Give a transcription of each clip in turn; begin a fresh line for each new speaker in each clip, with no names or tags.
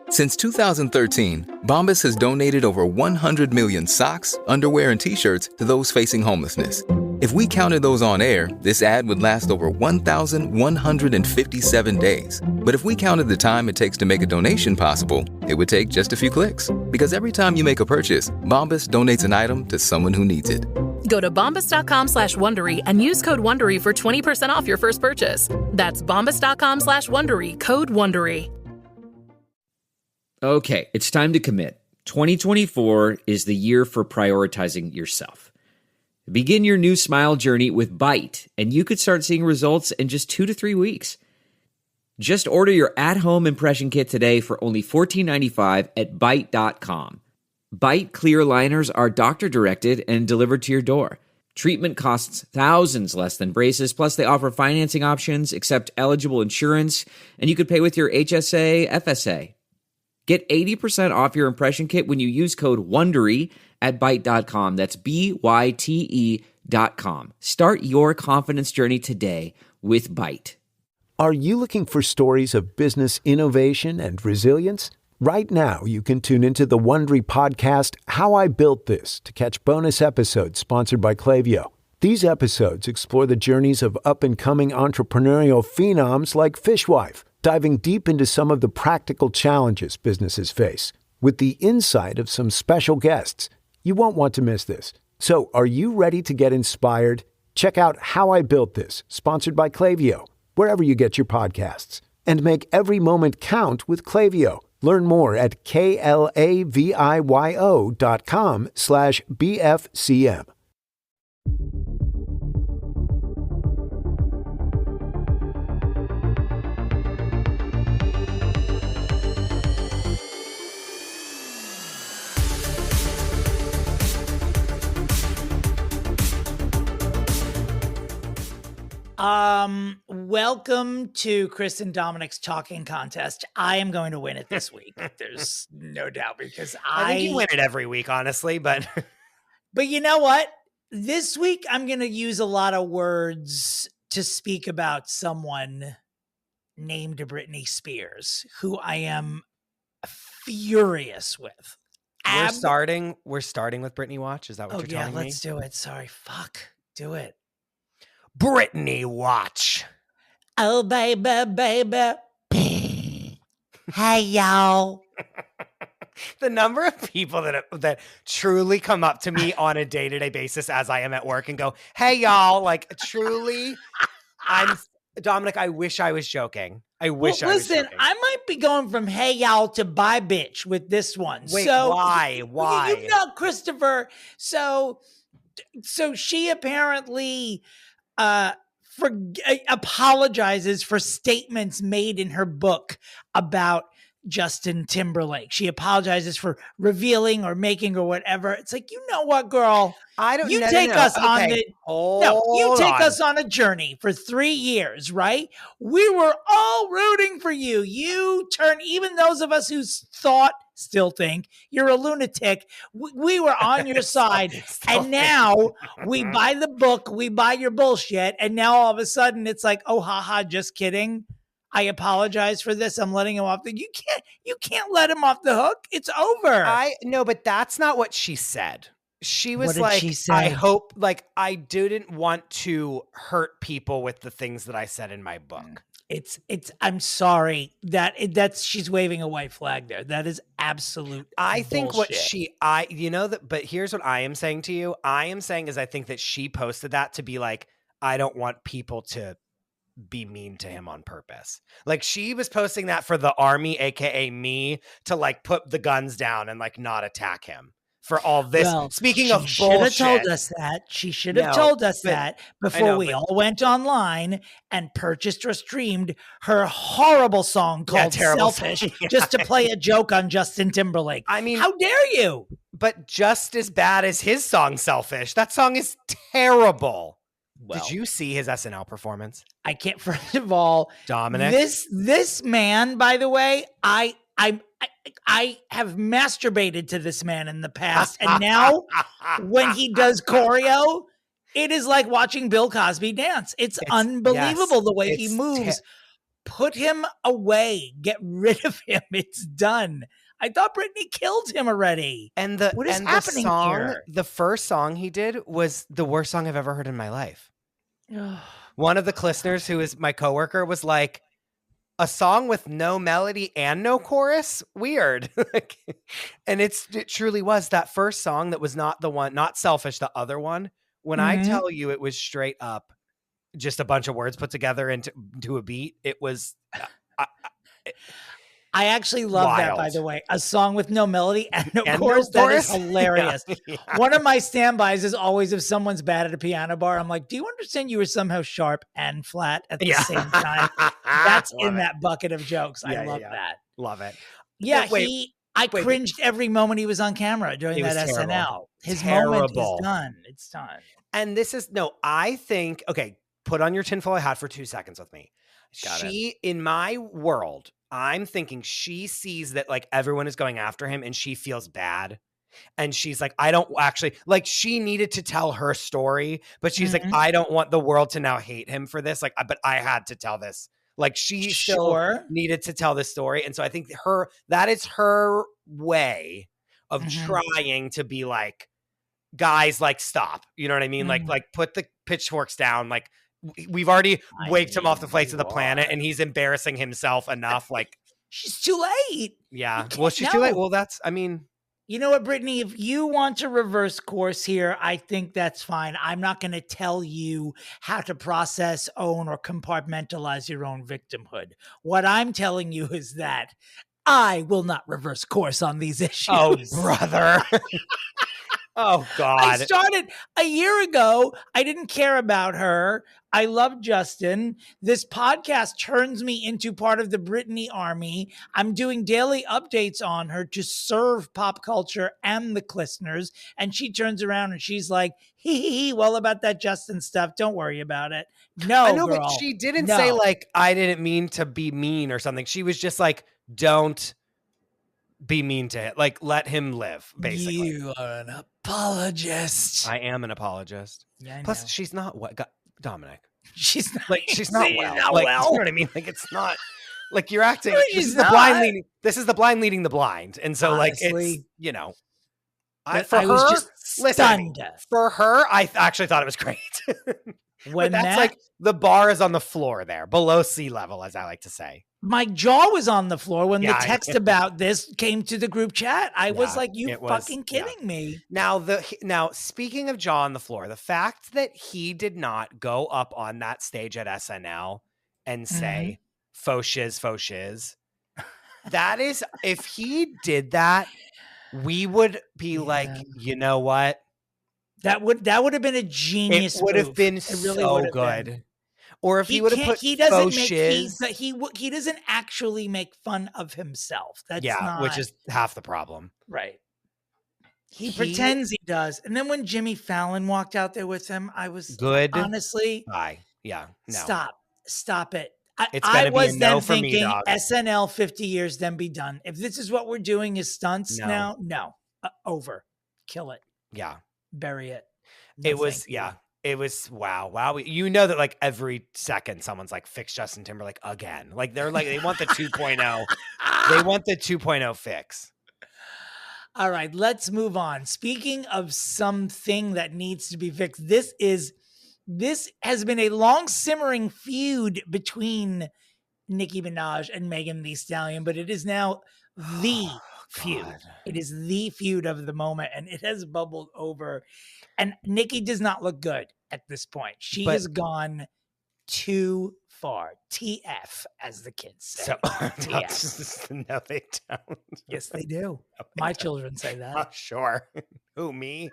Since 2013, Bombas has donated over 100 million socks, underwear, and T-shirts to those facing homelessness. If we counted those on air, this ad would last over 1,157 days. But if we counted the time it takes to make a donation possible, it would take just a few clicks. Because every time you make a purchase, Bombas donates an item to someone who needs it.
Go to bombas.com/Wondery and use code Wondery for 20% off your first purchase. That's bombas.com/Wondery, code Wondery.
Okay, it's time to commit. 2024 is the year for prioritizing yourself. Begin your new smile journey with Byte, and you could start seeing results in just 2 to 3 weeks. Just order your at-home impression kit today for only $14.95 at Byte.com. Byte clear liners are doctor-directed and delivered to your door. Treatment costs thousands less than braces, plus they offer financing options, accept eligible insurance, and you could pay with your HSA, FSA. Get 80% off your impression kit when you use code WONDERY at Byte.com. That's BYTE.com. Start your confidence journey today with Byte.
Are you looking for stories of business innovation and resilience? Right now, you can tune into the Wondery podcast, How I Built This, to catch bonus episodes sponsored by Klaviyo. These episodes explore the journeys of up-and-coming entrepreneurial phenoms like Fishwife, diving deep into some of the practical challenges businesses face. With the insight of some special guests, you won't want to miss this. So, are you ready to get inspired? Check out How I Built This, sponsored by Klaviyo, wherever you get your podcasts. And make every moment count with Klaviyo. Learn more at klaviyo.com/BFCM.
Welcome to Chris and Dominick's talking contest. I am going to win it this week. There's no doubt, because
I think you win it every week, honestly, but
you know what? This week I'm going to use a lot of words to speak about someone named Britney Spears, who I am furious with.
We're starting with Britney Watch. Is that what you're telling me?
Yeah, let's do it. Sorry. Fuck. Do it.
Britney Watch.
Oh, baby. Hey, y'all.
The number of people that truly come up to me on a day-to-day basis as I am at work and go, hey, y'all, like, truly, Dominick, I wish I was joking. I was joking.
Listen, I might be going from hey, y'all to bye, bitch with this one.
Wait,
so,
why?
You know, Christopher, so she apparently apologizes for statements made in her book about Justin Timberlake. She apologizes for revealing or making or whatever. It's like, you know what, girl? You take us on a journey for 3 years, right? We were all rooting for you. You turn, even those of us who still think you're a lunatic. We were on your side, and now we buy the book, we buy your bullshit, and now all of a sudden it's like, oh, haha, just kidding. I apologize for this. I'm letting him off. You can't let him off the hook. It's over.
No, but that's not what she said. She was like,
she say?
I hope, like, I didn't want to hurt people with the things that I said in my book.
I'm sorry that's she's waving a white flag there. That is absolute
I think
bullshit.
but here's what I am saying to you. I am saying is I think that she posted that to be like, I don't want people to be mean to him on purpose. Like, she was posting that for the army, aka me, to like put the guns down and like not attack him for all this.
Well,
speaking of bullshit,
she should have told us that before we all went online and purchased or streamed her horrible song called Selfish just to play a joke on Justin Timberlake.
I mean,
how dare you?
But just as bad as his song Selfish. That song is terrible.
Well,
did you see his SNL performance?
I can't. First of all,
Dominick,
this man, by the way, I have masturbated to this man in the past, and now when he does choreo, it is like watching Bill Cosby dance. It's unbelievable the way he moves. Put him away. Get rid of him. It's done. I thought Britney killed him already.
And
what is happening here?
The first song he did was the worst song I've ever heard in my life. One of the listeners, who is my coworker, was like, a song with no melody and no chorus? Weird. And it truly was that first song that was not the one, not Selfish, the other one. When I tell you it was straight up just a bunch of words put together into a beat, it was...
I actually love that, by the way. A song with no melody and no chorus.
No
that is hilarious.
Yeah.
One of my standbys is always, if someone's bad at a piano bar, I'm like, do you understand you were somehow sharp and flat at the same time? That's in that bucket of jokes. I love that.
Love it.
Yeah, I cringed every moment he was on camera during that SNL. His moment is done. It's done. And
this is, I think, okay, put on your tinfoil hat for 2 seconds with me. In my world, I'm thinking she sees that like everyone is going after him and she feels bad. And she's like, I don't actually, like, she needed to tell her story, but she's like, I don't want the world to now hate him for this. Like, but I had to tell this. Like, she still needed to tell this story. And so I think that is her way of trying to be like, guys, like, stop. You know what I mean? Like put the pitchforks down. Like, we've already waked him off the face of the planet and he's embarrassing himself enough. Like,
she's too late.
Yeah. Well, she's too late. Well,
you know what, Brittany, if you want to reverse course here, I think that's fine. I'm not going to tell you how to process, own, or compartmentalize your own victimhood. What I'm telling you is that I will not reverse course on these issues.
Oh, brother. Oh, God.
I started a year ago. I didn't care about her. I love Justin. This podcast turns me into part of the Britney army. I'm doing daily updates on her to serve pop culture and the listeners. And she turns around and she's like, well, about that Justin stuff, don't worry about it. No,
I know,
girl,
but she didn't say like, I didn't mean to be mean or something. She was just like, don't be mean to him. Like, let him live, basically.
You are an apologist.
I am an apologist.
Yeah,
plus, she's not Dominic.
She's not
like, she's not well.
Not
like,
well.
You know what I mean? Like, it's not like you're acting.
No,
this is the blind leading. This is the blind leading the blind, and so
honestly,
like it's
I was just stunned.
For her, I actually thought it was great.
When
that's like the bar is on the floor there, below sea level, as I like to say.
My jaw was on the floor when the text about this came to the group chat. I was like, you fucking kidding me.
Now, speaking of jaw on the floor, the fact that he did not go up on that stage at SNL and say, faux shiz, that is, if he did that, we would be like, you know what?
That would have been a genius.
It would have been so good. Or if he would have put faux shiz.
He doesn't actually make fun of himself. That's
which is half the problem.
Right. He pretends he does. And then when Jimmy Fallon walked out there with him, I was
good.
Honestly.
Yeah. No.
Stop it.
I was
then thinking SNL 50 years, then be done. If this is what we're doing is stunts now, over. Kill it.
Yeah.
Bury it.
It was wow. You know that like every second someone's like, fix Justin Timberlake again. Like they're like, they want the 2.0. They want the 2.0 fix.
All right, let's move on. Speaking of something that needs to be fixed, this has been a long simmering feud between Nicki Minaj and Megan Thee Stallion, but it is now the feud. It is the feud of the moment, and it has bubbled over. And Nicki does not look good at this point. She has gone too far. TF, as the kids say.
No, they don't.
Yes, they do. My children say that.
Sure. Who, me?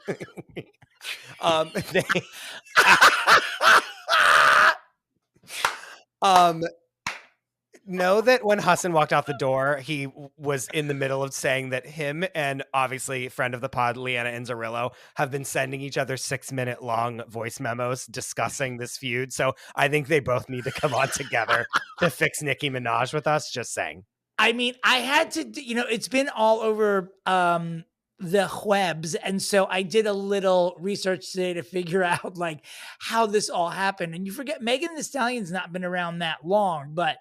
Know that when Hassan walked out the door, he was in the middle of saying that him and obviously friend of the pod, Leanna Inzerillo, have been sending each other 6-minute long voice memos discussing this feud. So I think they both need to come on together to fix Nicki Minaj with us. Just saying.
I mean, I had to, it's been all over the webs. And so I did a little research today to figure out like how this all happened. And you forget Megan Thee Stallion's not been around that long, but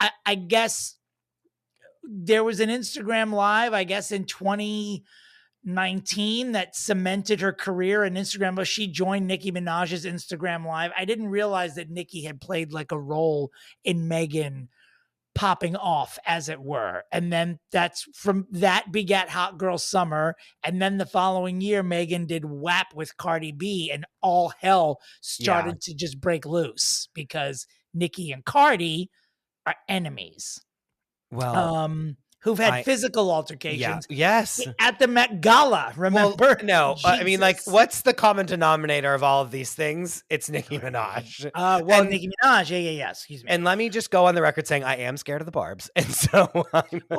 I guess there was an Instagram Live, I guess in 2019 that cemented her career in Instagram. But she joined Nicki Minaj's Instagram Live. I didn't realize that Nicki had played like a role in Megan popping off, as it were. And then that's from that begat Hot Girl Summer. And then the following year, Megan did WAP with Cardi B, and all hell started to just break loose because Nicki and Cardi are enemies.
Well,
who've had physical altercations.
Yes.
At the Met Gala, remember?
Well, no, I mean, like, what's the common denominator of all of these things? It's Nicki Minaj.
Nicki Minaj. Yeah. Excuse me.
And let me just go on the record saying I am scared of the Barbs. And so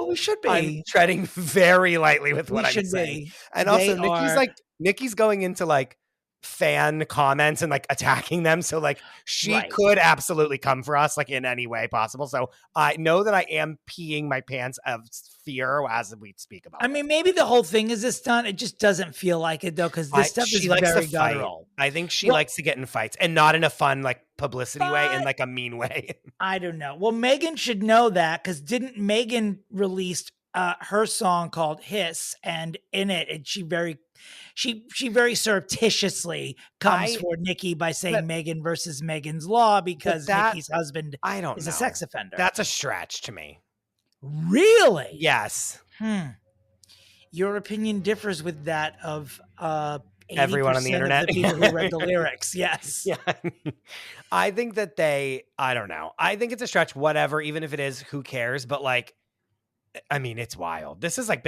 we should be.
I'm treading very lightly with what I'm saying. And also Nicki's going into like fan comments and like attacking them, so like she could absolutely come for us like in any way possible. So I know that I am peeing my pants of fear as we speak about.
I mean, maybe the whole thing is a stunt. It just doesn't feel like it though, because this stuff is very guttural.
I think she likes to get in fights, and not in a fun like publicity way, in like a mean way.
I don't know. Well, Megan should know that, because didn't Megan released her song called Hiss, and in it she very surreptitiously comes for Nicki by saying Megan versus Megan's Law, because Nicki's husband is a sex offender.
That's a stretch to me.
Really?
Yes.
Your opinion differs with that of
everyone on the internet,
the people who read the lyrics. Yes.
Yeah. I think that I don't know. I think it's a stretch, whatever, even if it is, who cares? But like, I mean, it's wild. This is like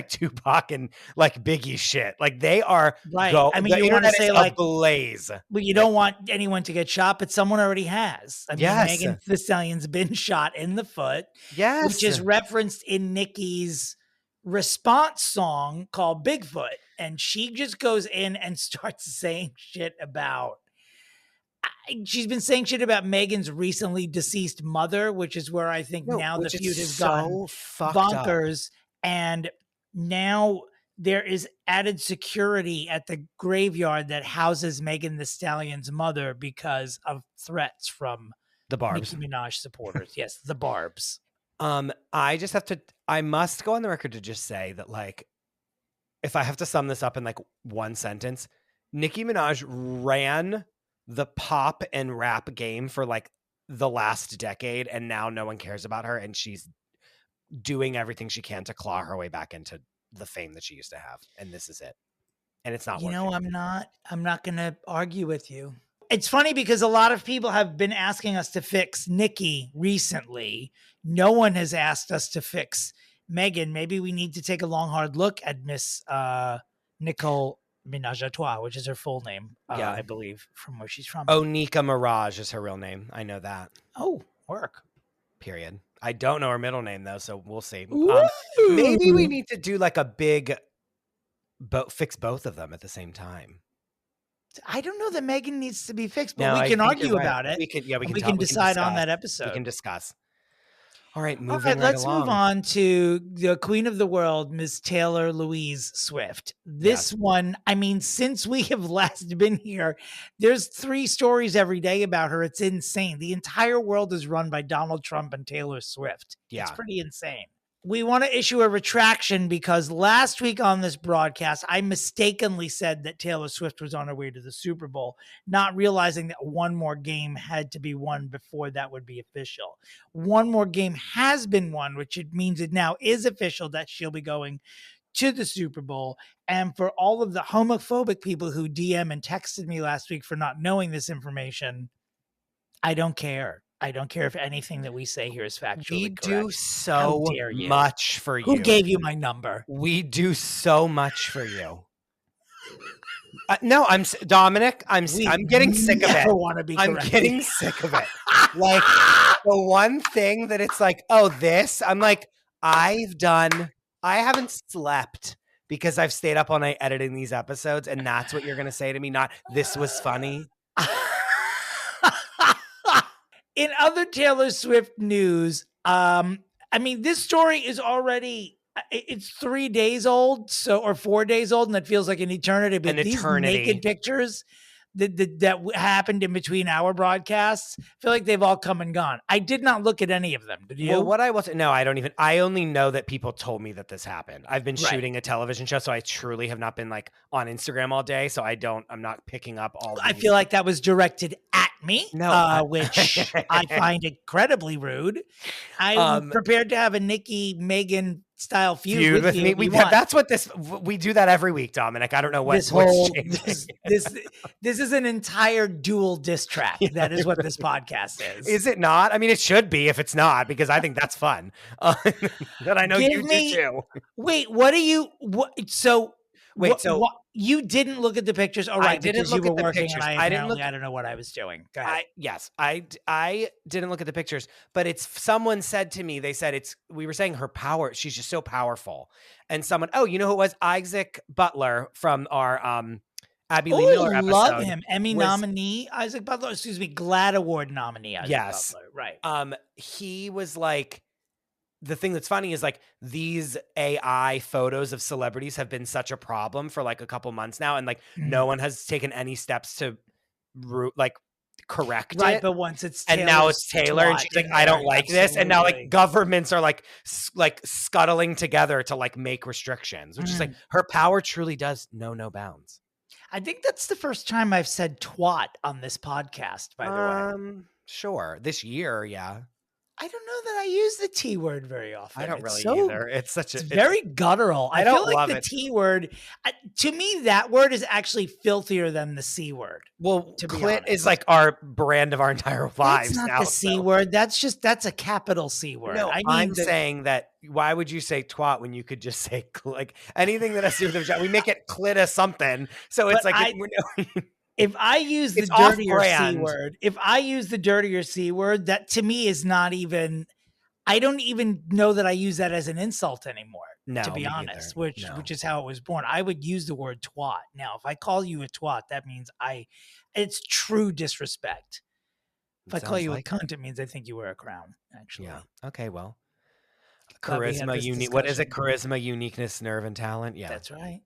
Tupac and like Biggie shit. Like they are
right. I mean, you want to say like
blaze.
Well, you don't want anyone to get shot, but someone already has. I mean, Megan Thee Stallion's been shot in the foot.
Yes.
Which is referenced in Nicki's response song called Bigfoot. And she just goes in and starts saying shit about, she's been saying shit about Megan's recently deceased mother, which is where I think now the feud has gone bonkers. And now there is added security at the graveyard that houses Megan Thee Stallion's mother because of threats from
the Barbs.
Nicki Minaj supporters. Yes, the Barbs.
I must go on the record to just say that, like, if I have to sum this up in like one sentence, Nicki Minaj ran the pop and rap game for like the last decade, and now no one cares about her, and she's doing everything she can to claw her way back into the fame that she used to have, and this is it. And it's not working.
I'm not gonna argue with you. It's funny because a lot of people have been asking us to fix Nicki recently. No one has asked us to fix Megan. Maybe we need to take a long, hard look at Miss Nicole Minaj à Trois, which is her full name, I believe, from where she's from.
Oh, Nika Mirage is her real name. I know that.
Oh, work.
Period. I don't know her middle name, though, so we'll see. Maybe we need to do like a big fix both of them at the same time.
I don't know that Megan needs to be fixed, but we can argue about it.
We can
decide on that episode.
We can discuss. All right,
let's move on to the queen of the world, Ms. Taylor Louise Swift. This one, I mean, since we have last been here, there's 3 stories every day about her. It's insane. The entire world is run by Donald Trump and Taylor Swift. Yeah. It's pretty insane. We want to issue a retraction because last week on this broadcast, I mistakenly said that Taylor Swift was on her way to the Super Bowl, not realizing that one more game had to be won before that would be official. One more game has been won, which it means it now is official that she'll be going to the Super Bowl. And for all of the homophobic people who DM and texted me last week for not knowing this information, I don't care. I don't care if anything that we say here is factually correct.
We do so much for you.
Who gave you my number?
We do so much for you. No, Dominic. I'm getting sick of it. I'm getting sick of it. Like the one thing that it's like, oh, this. I'm like, I haven't slept because I've stayed up all night editing these episodes, and that's what you're gonna say to me. Not this was funny.
In other Taylor Swift news, I mean, this story is already, it's 3 days old, or 4 days old, and it feels like an eternity. But these naked pictures that happened in between our broadcasts. I feel like they've all come and gone. I did not look at any of them. Did you?
Well, what I wasn't, no, I only know that people told me that this happened. I've been shooting a television show, so I truly have not been like on Instagram all day. So I'm not picking up all
I feel like that was directed at me, which I find incredibly rude. I'm prepared to have a Nicki Megan style feud with me.
That's what we do that every week, Dominic. I don't know what's changing.
This is an entire dual diss track. That is what this podcast is.
Is it not? I mean, it should be if it's not, because I think that's fun. That I know you do too.
Wait, you didn't look at the pictures? All right,
I didn't look at the pictures.
I don't know what I was doing. Go ahead.
I didn't look at the pictures, but someone said to me, we were saying her power, she's just so powerful. And someone, you know who it was? Isaac Butler from our Abby Lee Miller episode.
Love him. Emmy nominee, Isaac Butler, GLAAD Award nominee, Isaac Butler. Right.
He was like, the thing that's funny is like these AI photos of celebrities have been such a problem for like a couple months now. And like no one has taken any steps to correct it.
Right. But once it's Taylor's,
and now it's Taylor and she's like, I don't like this. And now like governments are like scuttling together to like make restrictions, which is like her power truly does know no bounds.
I think that's the first time I've said twat on this podcast, by the way.
Sure. This year. Yeah.
I don't know that I use the T word very often.
I don't really either. It's
very guttural. I feel like the T word, to me, that word is actually filthier than the C word.
Well, clit is like our brand of our entire lives.
That's not the C word. That's a capital C word.
No, I'm saying that. Why would you say twat when you could just say like anything that has to do with the we make it clit as something. So it's
if I use the dirtier C word, that to me is not even, I don't even know that I use that as an insult anymore, to be honest, which is how it was born. I would use the word twat. Now, if I call you a twat, that means it's true disrespect. If I call you a cunt, it means I think you wear a crown, actually.
Yeah. Okay, well. Charisma, what is it? Charisma, uniqueness, nerve, and talent. Yeah.
That's right.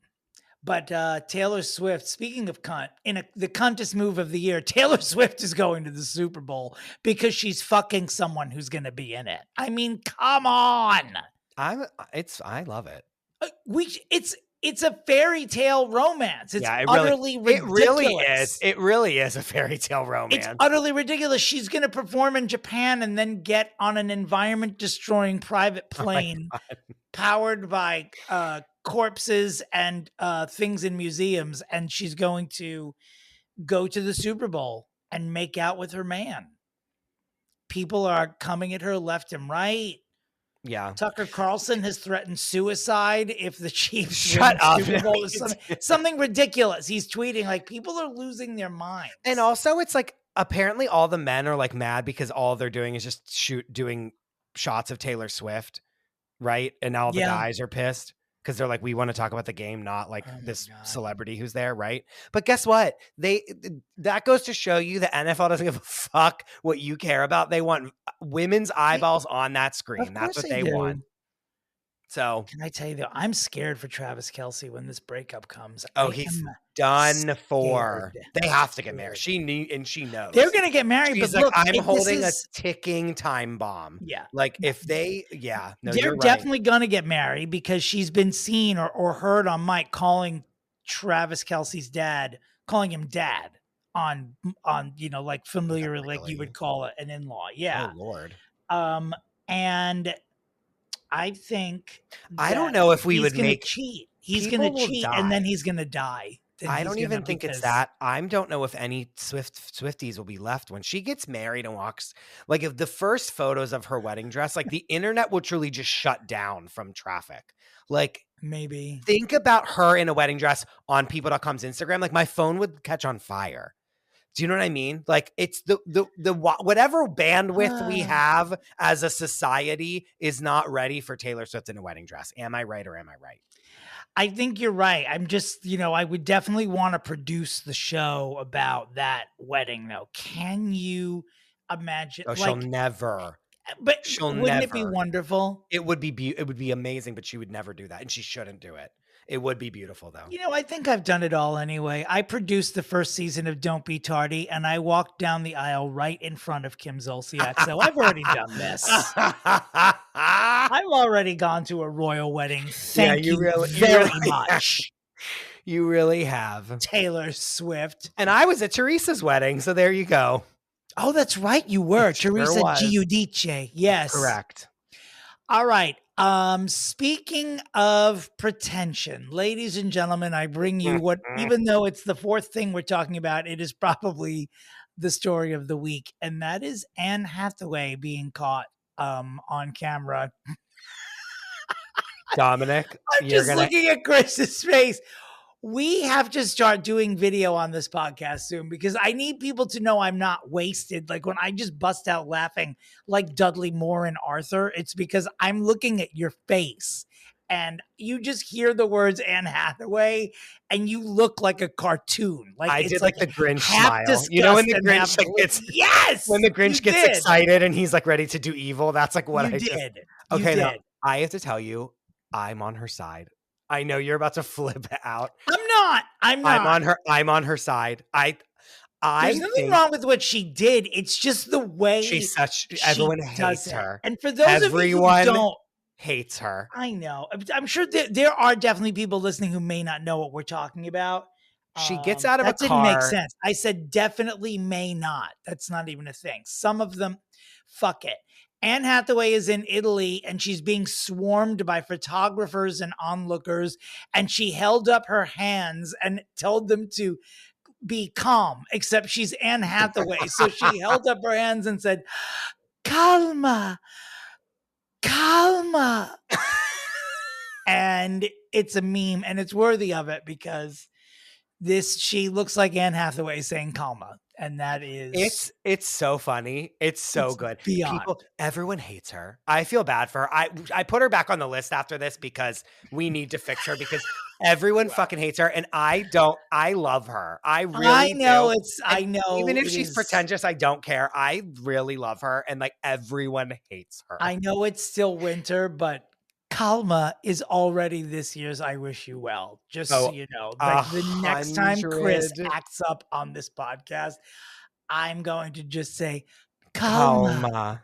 But Taylor Swift, speaking of cunt, the cuntest move of the year, Taylor Swift is going to the Super Bowl because she's fucking someone who's going to be in it. I mean, come on.
I love it.
It's a fairy tale romance. It's utterly ridiculous.
It really is a fairy tale romance.
It's utterly ridiculous. She's going to perform in Japan and then get on an environment-destroying private plane powered by corpses and things in museums, and she's going to go to the Super Bowl and make out with her man. People are coming at her left and right.
Yeah.
Tucker Carlson has threatened suicide if the Chiefs
Shut up.
Super Bowl. Something ridiculous. He's tweeting like people are losing their minds.
And also it's like apparently all the men are like mad because all they're doing is just doing shots of Taylor Swift, right? And now the guys are pissed because they're like, we want to talk about the game, not like this celebrity who's there, right? But guess what? That goes to show you the NFL doesn't give a fuck what you care about. They want women's eyeballs on that screen. That's what they want. So
can I tell you though, I'm scared for Travis Kelce when this breakup comes.
He's done for. They have to get married. She knows
they're gonna get married.
She's
but
like,
look,
I'm holding a ticking time bomb.
Yeah,
like if they're
definitely gonna get married because she's been seen or heard on Mike calling Travis Kelce's dad, calling him dad on like familiar, like you would call it an in-law. Yeah.
Oh Lord.
And I think
I don't know if we would
cheat. He's going to cheat and then he's going to die.
I don't even think it's that. I don't know if any Swifties will be left when she gets married and walks. Like if the first photos of her wedding dress, like the internet will truly just shut down from traffic. Like
maybe
think about her in a wedding dress on people.com's Instagram. Like my phone would catch on fire. Do you know what I mean? Like it's the whatever bandwidth we have as a society is not ready for Taylor Swift in a wedding dress. Am I right or am I right?
I think you're right. I'm just, I would definitely want to produce the show about that wedding though. Can you imagine?
Oh, she'll never.
But
She'll
wouldn't it be
never.
wonderful?
It would be amazing, but she would never do that, and she shouldn't do it. It would be beautiful, though.
You know, I think I've done it all anyway. I produced the first season of Don't Be Tardy, and I walked down the aisle right in front of Kim Zolciak. So I've already done this. I've already gone to a royal wedding. Thank you very much.
You really have.
Taylor Swift.
And I was at Teresa's wedding, so there you go.
Oh, that's right. You were. Teresa
was.
Giudice. Yes.
Correct.
All right. Speaking of pretension, ladies and gentlemen, I bring you what, even though it's the fourth thing we're talking about, it is probably the story of the week. And that is Anne Hathaway being caught on camera.
Dominic,
I'm just looking at Chris's face. We have to start doing video on this podcast soon because I need people to know I'm not wasted. Like when I just bust out laughing like Dudley Moore and Arthur, it's because I'm looking at your face and you just hear the words Anne Hathaway and you look like a cartoon. Like
I did like the Grinch
half
smile. You know when the Grinch like
gets
when the Grinch gets excited and he's like ready to do evil. That's like what I did. Okay, now I have to tell you, I'm on her side. I know you're about to flip out. I'm not. I'm on her side. There's
nothing wrong with what she did. It's just the way
everyone hates her.
And for those of you who don't
hates her.
I know. I'm sure there are definitely people listening who may not know what we're talking about.
She gets out of a car.
That didn't make sense. I said definitely may not. That's not even a thing. Some of them, fuck it. Anne Hathaway is in Italy and she's being swarmed by photographers and onlookers. And she held up her hands and told them to be calm, except she's Anne Hathaway. So she held up her hands and said, calma, calma. And it's a meme and it's worthy of it because she looks like Anne Hathaway saying calma. And that is
it's so funny. It's so good.
Beyond.
Everyone hates her. I feel bad for her. I put her back on the list after this because we need to fix her because everyone fucking hates her. And I love her. I know. Even if she's pretentious, I don't care. I really love her. And like everyone hates her.
I know it's still winter, but calma is already this year's I Wish You Well. Just so you know, like the next time Chris acts up on this podcast, I'm going to just say calma.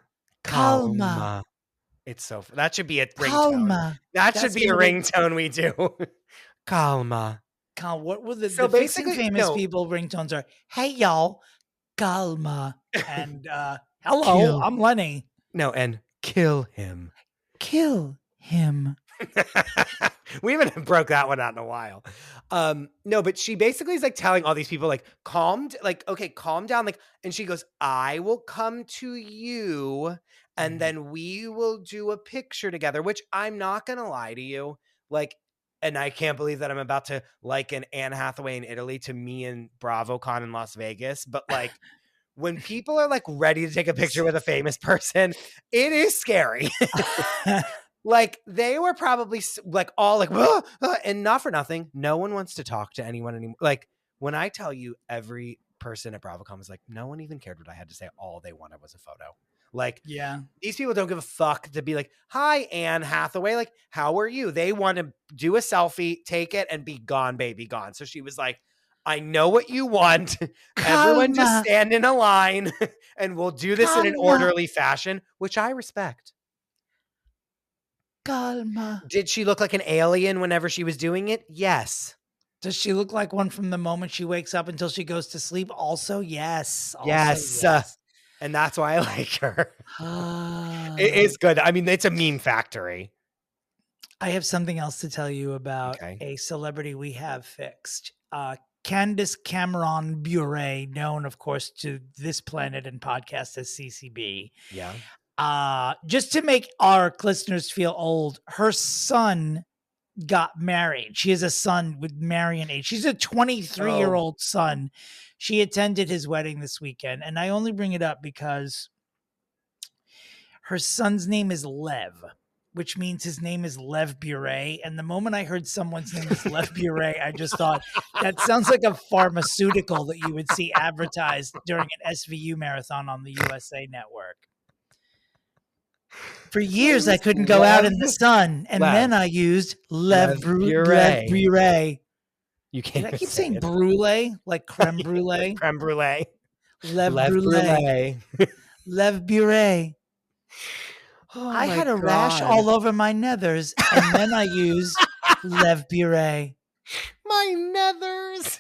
It's so that should be a ringtone. That should be a ringtone we do. Calma.
What were the basically famous people ringtones are? Hey y'all, calma, and hello, I'm Lenny.
No, and kill him.
Kill him.
We haven't broke that one out in a while. No, but she basically is like telling all these people like calm down. Like, and she goes, I will come to you and then we will do a picture together, which I'm not going to lie to you. Like, and I can't believe that I'm about to liken Anne Hathaway in Italy to me and BravoCon in Las Vegas. But like, when people are like ready to take a picture with a famous person, it is scary. Like they were probably like all like, and not for nothing. No one wants to talk to anyone anymore. Like when I tell you every person at BravoCon was like, no one even cared what I had to say. All they wanted was a photo. Like, yeah, these people don't give a fuck to be like, hi, Anne Hathaway. Like, how are you? They want to do a selfie, take it and be gone, baby, gone. So she was like, I know what you want. Everyone just stand in a line and we'll do this in an orderly fashion, which I respect.
Calma.
Did she look like an alien whenever she was doing it? Yes.
Does she look like one from the moment she wakes up until she goes to sleep? Also, yes.
Yes. And that's why I like her. It is good. I mean, it's a meme factory.
I have something else to tell you about a celebrity we have fixed. Candace Cameron Bure, known, of course, to this planet and podcast as CCB.
Yeah.
Just to make our listeners feel old, her son got married. She has a son with Marion age. She's a 23-year-old son. She attended his wedding this weekend. And I only bring it up because her son's name is Lev, which means his name is Lev Bure. And the moment I heard someone's name is Lev Bure, I just thought that sounds like a pharmaceutical that you would see advertised during an SVU marathon on the USA Network. For years, I couldn't go out in the sun, and then I used Lèvre Brûlée.
You can't.
I keep saying brulee, like creme brulee.
Creme brulee.
Lèvre Brûlée. Lèvre Brûlée. I had a rash all over my nethers, and then I used Lèvre Brûlée.
My nethers.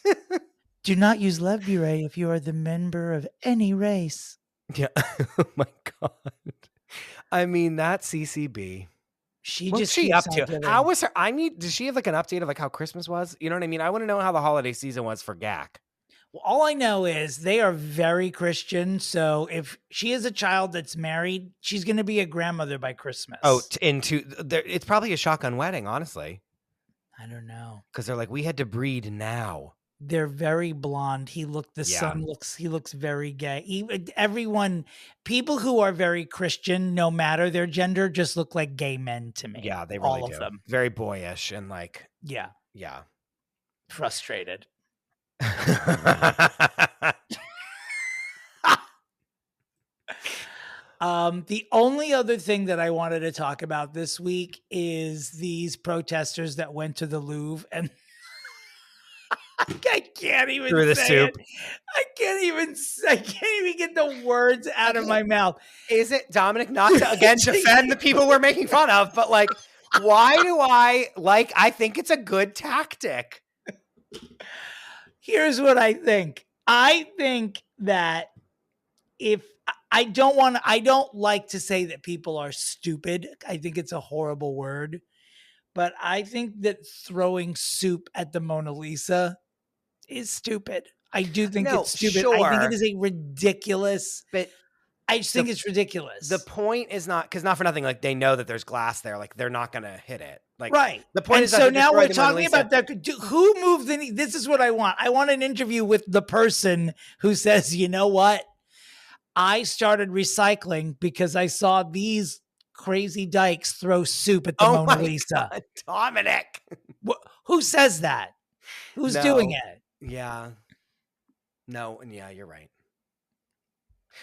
Do not use Lèvre Brûlée if you are the member of any race.
Yeah. Oh my God. I mean, that CCB.
What's she up to?
How was her? Does she have like an update of like how Christmas was? You know what I mean? I want to know how the holiday season was for GAC.
Well, all I know is they are very Christian. So if she is a child that's married, she's going to be a grandmother by Christmas.
Oh, it's probably a shotgun wedding, honestly.
I don't know.
Because they're like, we had to breed now.
They're very blonde. Son looks very gay. People who are very Christian, no matter their gender, just look like gay men to me.
Yeah, they really do.
All of them.
Very boyish and like.
Yeah.
Yeah.
Frustrated. The only other thing that I wanted to talk about this week is these protesters that went to the Louvre and I can't even
through the
say
soup.
it. I can't even get the words out of my mouth.
Is it, Dominic, not to again defend the people we're making fun of, but like, why do I think it's a good tactic.
Here's what I think. I think that I don't like to say that people are stupid. I think it's a horrible word. But I think that throwing soup at the Mona Lisa is stupid. I do think it's stupid.
Sure.
I think it is a ridiculous. But I just think it's ridiculous.
The point is not for nothing. Like they know that there's glass there. Like they're not going to hit it. Like
right.
The point is.
So now we're talking about that. Who moved this is what I want. I want an interview with the person who says, you know what? I started recycling because I saw these crazy dykes throw soup at the Mona Lisa.
God, Dominic.
Who says that? Who's doing it?
Yeah. No, and yeah, you're right.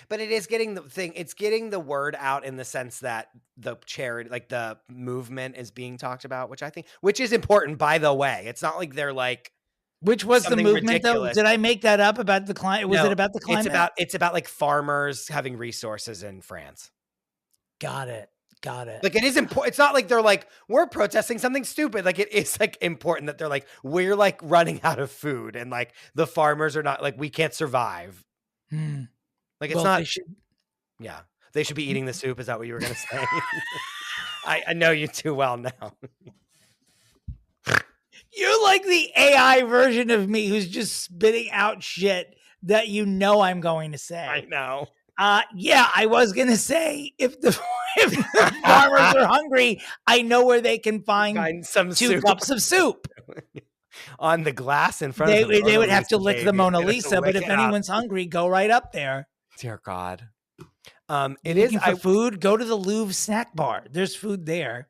But it is getting it's getting the word out in the sense that the charity, like the movement is being talked about, which is important, by the way. It's not like they're like,
which was the movement ridiculous. Though? Did I make that up about the climate? Was it about the climate?
It's about like farmers having resources in France.
Got it.
Like it is important. It's not like they're like, we're protesting something stupid. Like it is like important that they're like, we're like running out of food and like the farmers are not like, we can't survive. Like it's not. They should be eating the soup. Is that what you were going to say? I know you too well now.
You're like the AI version of me who's just spitting out shit that you know I'm going to say.
I know.
Yeah, I was going to say if the farmers are hungry, I know where they can find some 2 cups of soup.
On the glass in front of them.
They would have to lick the Mona Lisa, but if anyone's hungry, go right up there.
Dear God.
It is for food. Go to the Louvre snack bar. There's food there.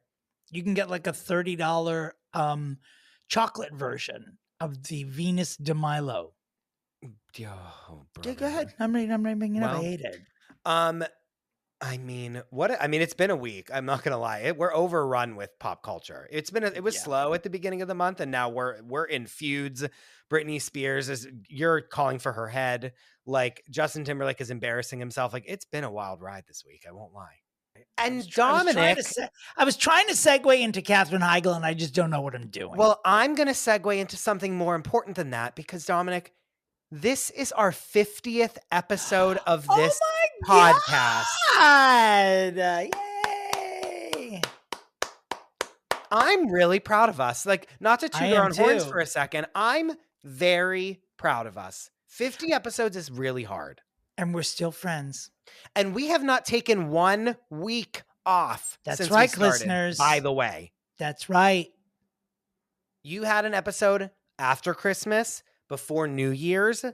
You can get like a $30 chocolate version of the Venus de Milo.
Oh,
yeah, go ahead. I'm bringing it up. I hate it.
I mean, it's been a week. I'm not gonna lie. We're overrun with pop culture. It was slow at the beginning of the month, and now we're in feuds. Britney Spears you're calling for her head. Like Justin Timberlake is embarrassing himself. Like it's been a wild ride this week. I won't lie. And Dominic,
I was trying to segue into Katherine Heigl, and I just don't know what I'm doing.
Well, I'm gonna segue into something more important than that because Dominic, this is our 50th episode of this podcast.
Yay!
I'm really proud of us. Like, not to toot our own horns for a second, I'm very proud of us. 50 episodes is really hard.
And we're still friends.
And we have not taken 1 week off.
That's right, listeners.
By the way.
That's right.
You had an episode after Christmas. Before New Year's,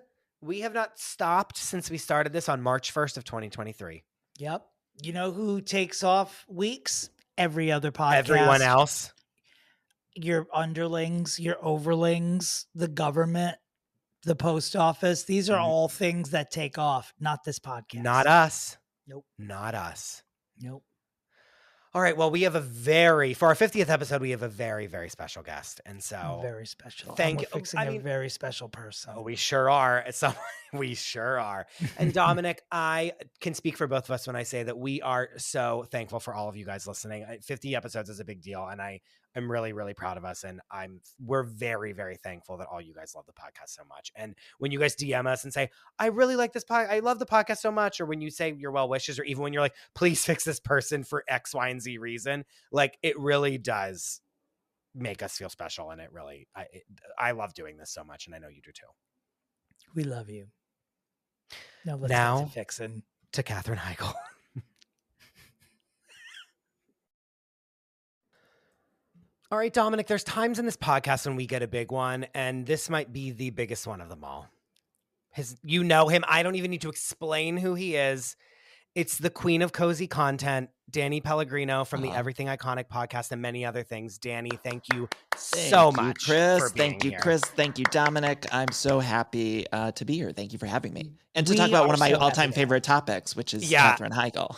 we have not stopped since we started this on March 1st of 2023.
Yep. You know who takes off weeks? Every other podcast.
Everyone else.
Your underlings, your overlings, the government, the post office. These are all things that take off, not this podcast.
Not us.
Nope.
Not us.
Nope.
All right. Well, we have for our 50th episode, we have a very, very special guest. And so
very special.
Thank
and
you.
we're fixing a very special person.
Oh, we sure are. We sure are. And Dominick, I can speak for both of us when I say that we are so thankful for all of you guys listening. 50 episodes is a big deal. And I'm really, really proud of us. And we're very, very thankful that all you guys love the podcast so much. And when you guys DM us and say, I really like this podcast, I love the podcast so much, or when you say your well wishes, or even when you're like, please fix this person for X, Y, and Z reason, like it really does make us feel special. And I love doing this so much. And I know you do too.
We love you. Now let's
Now
get to fixing.
To Katherine Heigl. All right, Dominick, there's times in this podcast when we get a big one, and this might be the biggest one of them all. You know him. I don't even need to explain who he is. It's the queen of cozy content, Danny Pellegrino from the Everything Iconic podcast and many other things. Danny, thank you so much,
Chris.
For being
thank you,
here.
Chris. Thank you, Dominick. I'm so happy to be here. Thank you for having me. And to
We
talk about
are
one of my
so
all-time
happy.
favorite topics, which is Katherine Heigl.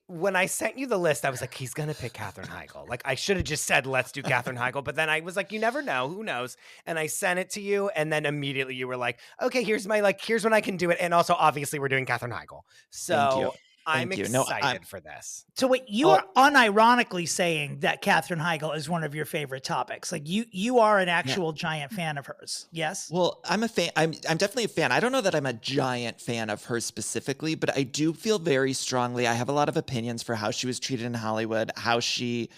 When I sent you the list, I was like, he's going to pick Katherine Heigl. Like, I should have just said, let's do Katherine Heigl. But then I was like, you never know. Who knows? And I sent it to you. And then immediately you were like, okay, here's when I can do it. And also, obviously, we're doing Katherine Heigl. So
Thank you.
I'm
Thank you.
excited for this.
So wait, you are unironically saying that Katherine Heigl is one of your favorite topics. Like you are an actual giant fan of hers. Yes.
Well, I'm a fan. I'm definitely a fan. I don't know that I'm a giant fan of her specifically, but I do feel very strongly. I have a lot of opinions for how she was treated in Hollywood, how she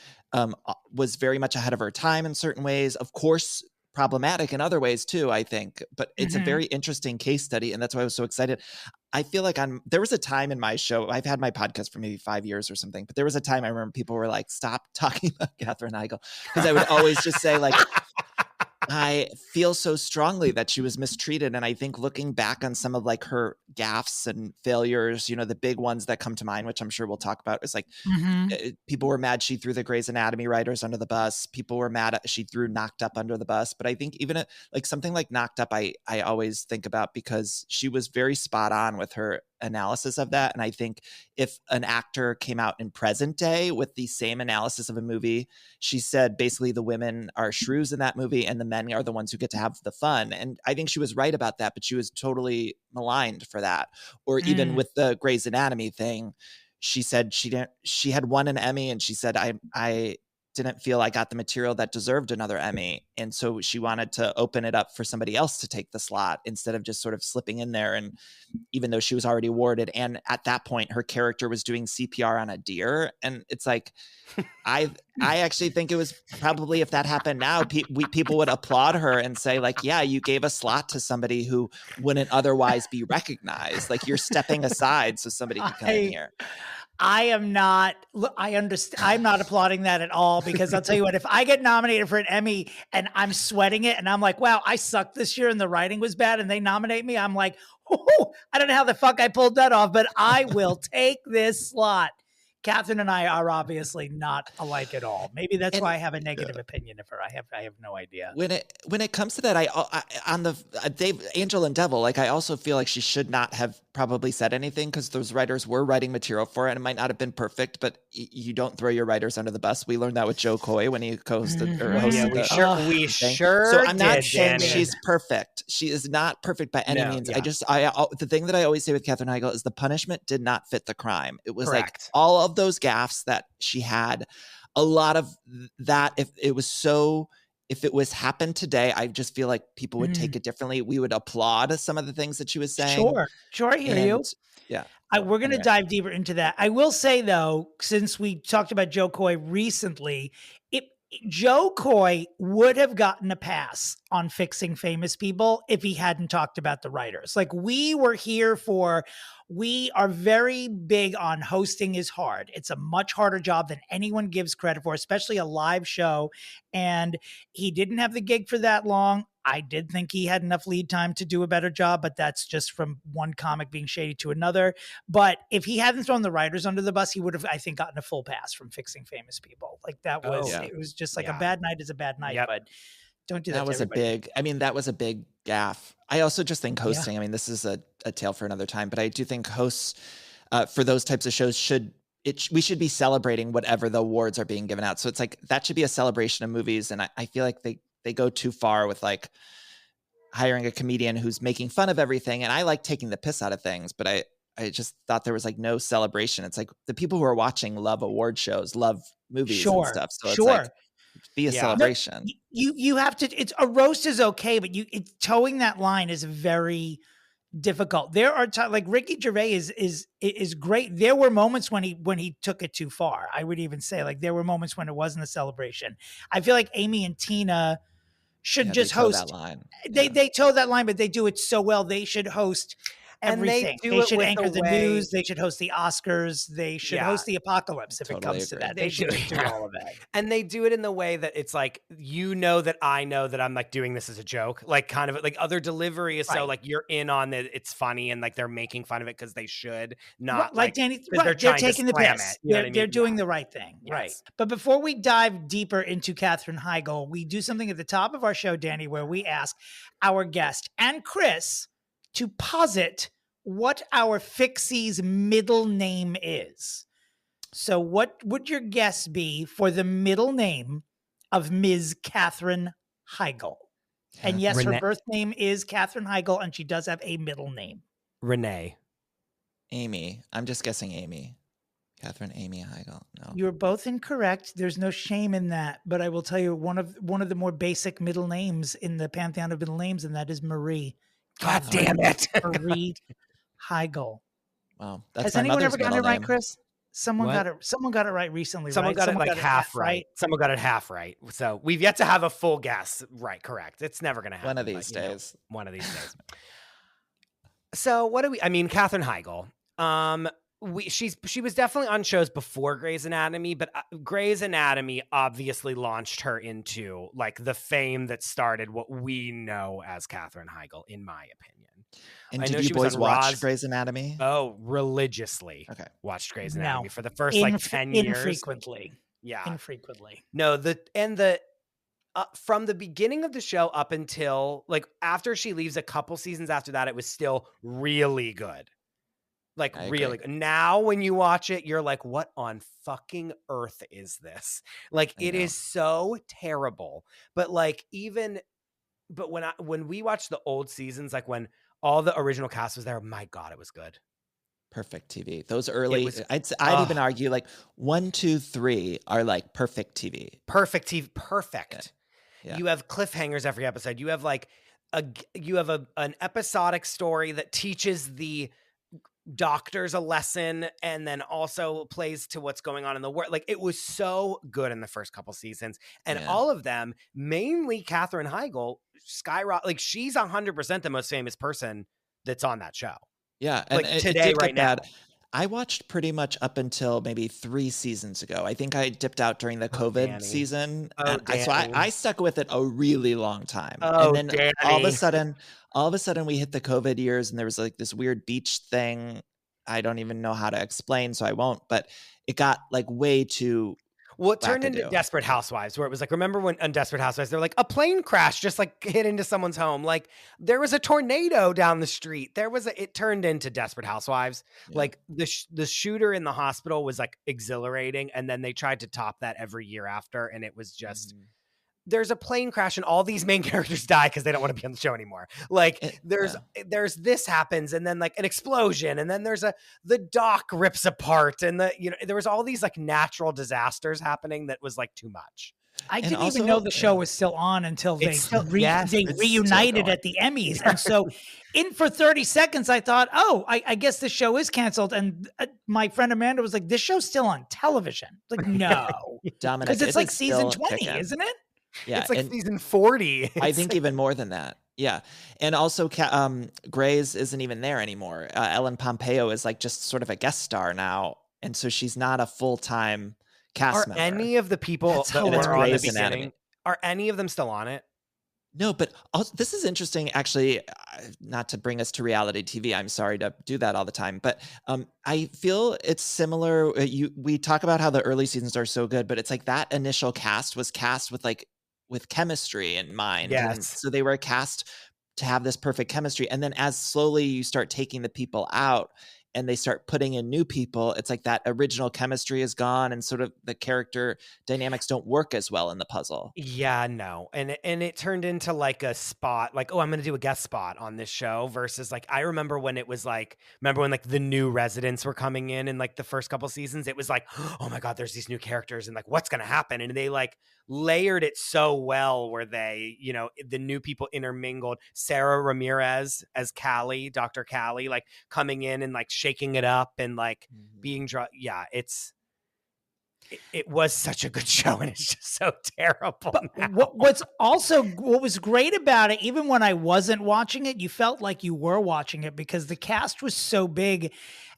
was very much ahead of her time in certain ways. Of course, problematic in other ways too, I think. But it's a very interesting case study, and that's why I was so excited. I feel like there was a time in my show, I've had my podcast for maybe 5 years or something, but there was a time I remember people were like, stop talking about Katherine Heigl. Because I would always just say like, I feel so strongly that she was mistreated. And I think looking back on some of like her gaffes and failures, the big ones that come to mind, which I'm sure we'll talk about, is like people were mad she threw the Grey's Anatomy writers under the bus. People were mad she threw Knocked Up under the bus. But I think even like something like Knocked Up, I always think about because she was very spot on with her analysis of that. And I think if an actor came out in present day with the same analysis of a movie, she said basically the women are shrews in that movie and the men are the ones who get to have the fun. And I think she was right about that, but she was totally maligned for that. Or even with the Grey's Anatomy thing, she said she had won an Emmy and she said, I didn't feel I got the material that deserved another Emmy. And so she wanted to open it up for somebody else to take the slot instead of just sort of slipping in there. And even though she was already awarded, and at that point, her character was doing CPR on a deer. And it's like, I actually think it was probably, if that happened now, people would applaud her and say like, yeah, you gave a slot to somebody who wouldn't otherwise be recognized. Like you're stepping aside so somebody could come in here.
I understand. I'm not applauding that at all because I'll tell you what, if I get nominated for an Emmy and I'm sweating it and I'm like, wow, I sucked this year and the writing was bad and they nominate me, I'm like, oh, I don't know how the fuck I pulled that off, but I will take this slot. Katherine and I are obviously not alike at all. Maybe that's why I have a negative opinion of her. I have no idea.
When it comes to that, I on the Angel and Devil, like I also feel like she should not have probably said anything because those writers were writing material for it and it might not have been perfect, but you don't throw your writers under the bus. We learned that with Joe Coy when he hosted
we sure
So I'm not
did,
saying
Danny.
she's perfect. She is not perfect by any means.
Yeah.
The thing that I always say with Katherine Heigl is the punishment did not fit the crime. It was
Correct.
like all of those gaffes that she had, a lot of that, if it was happened today, I just feel like people would take it differently. We would applaud some of the things that she was saying.
Sure, I hear you.
Yeah.
We're going to dive deeper into that. I will say, though, since we talked about Joe Coy recently, Joe Coy would have gotten a pass on fixing famous people if he hadn't talked about the writers. Like we are very big on hosting is hard. It's a much harder job than anyone gives credit for, especially a live show. And he didn't have the gig for that long. I did think he had enough lead time to do a better job, but that's just from one comic being shady to another. But if he hadn't thrown the writers under the bus, he would have, I think, gotten a full pass from fixing famous people. Like that was, it was just like a bad night is a bad night, but don't do that.
That was that was a big gaffe. I also just think hosting, I mean, this is a tale for another time, but I do think hosts for those types of shows should we should be celebrating whatever the awards are being given out. So it's like that should be a celebration of movies. And I feel like they go too far with like hiring a comedian who's making fun of everything. And I like taking the piss out of things, but I just thought there was like no celebration. It's like the people who are watching love award shows, love movies and stuff. So it's like, be a celebration.
No, you have to. It's a roast is okay, but towing that line is very difficult. There are like Ricky Gervais is great. There were moments when he took it too far. I would even say like there were moments when it wasn't a celebration. I feel like Amy and Tina should just host that line. They toe that line, but they do it so well. They should host everything. They should anchor the news. They should host the Oscars. They should host the apocalypse if it comes to that. They should do all of that.
And they do it in the way that it's like, that I know that I'm like doing this as a joke, like kind of like other delivery is so like you're in on it. It's funny and like they're making fun of it because they should not
like Danny. They're taking the piss. They're doing the right thing. Yes. Right. But before we dive deeper into Katherine Heigl, we do something at the top of our show, Danny, where we ask our guest and Chris to posit what our fixie's middle name is. So what would your guess be for the middle name of Ms. Katherine Heigl? And yes, her birth name is Katherine Heigl, and she does have a middle name.
Renee.
Amy. I'm just guessing Amy. Katherine Amy Heigl. No.
You're both incorrect. There's no shame in that. But I will tell you one of the more basic middle names in the pantheon of middle names, and that is Marie.
God damn it.
Marie Heigl.
Wow.
Has anyone ever gotten it right, Chris? Someone got it right recently.
Someone got it like half right. Someone got it half right. So we've yet to have a full guess. Right. Correct. It's never going to happen.
One of these days.
One of these days. So Katherine Heigl. She was definitely on shows before Grey's Anatomy, but Grey's Anatomy obviously launched her into like the fame that started what we know as Katherine Heigl, in my opinion.
And did you boys watch Grey's Anatomy?
Oh, religiously.
Okay.
Watched Grey's Anatomy for the first like 10 years.
Infrequently.
Yeah.
Infrequently.
No, from the beginning of the show up until like after she leaves, a couple seasons after that, it was still really good. Like really good. Now when you watch it, you're like, what on fucking earth is this? Like it is so terrible. But like when we watched the old seasons, like when all the original cast was there, my God, it was good.
Perfect TV. Those early, I'd even argue like 1, 2, 3 are like perfect TV.
Perfect TV. Perfect.
Yeah.
You have cliffhangers every episode. You have like an episodic story that teaches the doctors a lesson and then also plays to what's going on in the world. Like it was so good in the first couple seasons, and all of them, mainly Katherine Heigl, skyrocket. Like she's 100% the most famous person that's on that show.
Yeah,
and like today, right now.
I watched pretty much up until maybe 3 seasons ago. I think I dipped out during the COVID season. So I stuck with it a really long time. And then
Danny.
all of a sudden we hit the COVID years and there was like this weird beach thing. I don't even know how to explain, so I won't. But it got like way too
Well, it turned into Desperate Housewives, where it was like, remember when on Desperate Housewives, they're like, a plane crash just like hit into someone's home. Like there was a tornado down the street. It turned into Desperate Housewives. Yeah. Like the shooter in the hospital was like exhilarating. And then they tried to top that every year after. And it was just, there's a plane crash and all these main characters die because they don't want to be on the show anymore. Like there's this happens and then like an explosion and then the dock rips apart and there was all these like natural disasters happening that was like too much.
I didn't even know the show was still on until they reunited at the Emmys. And so for 30 seconds, I thought, I guess the show is canceled. And my friend Amanda was like, this show's still on television. Like, no.
Dominick,
because it's like season 20, isn't it?
Yeah,
it's like season 40.
I think even more than that. Yeah. And also Grey's isn't even there anymore. Ellen Pompeo is like just sort of a guest star now. And so she's not a full-time cast member.
Any of the people that were on the beginning, are any of them still on it?
No, but this is interesting, actually, not to bring us to reality TV. I'm sorry to do that all the time, but I feel it's similar. We talk about how the early seasons are so good, but it's like that initial cast was cast with chemistry in mind.
Yes.
And so they were cast to have this perfect chemistry. And then as slowly you start taking the people out and they start putting in new people, it's like that original chemistry is gone and sort of the character dynamics don't work as well in the puzzle.
Yeah, no. And it turned into like a spot, like, oh, I'm going to do a guest spot on this show versus like, I remember when it was like, remember when like the new residents were coming in like the first couple seasons, it was like, oh my God, there's these new characters and like, what's going to happen? And they like layered it so well where they, you know, the new people intermingled. Sarah Ramirez as Callie, Dr. Callie, like coming in and like shaking it up and like being yeah, it was such a good show and it's just so terrible.
What was great about it, even when I wasn't watching it, you felt like you were watching it because the cast was so big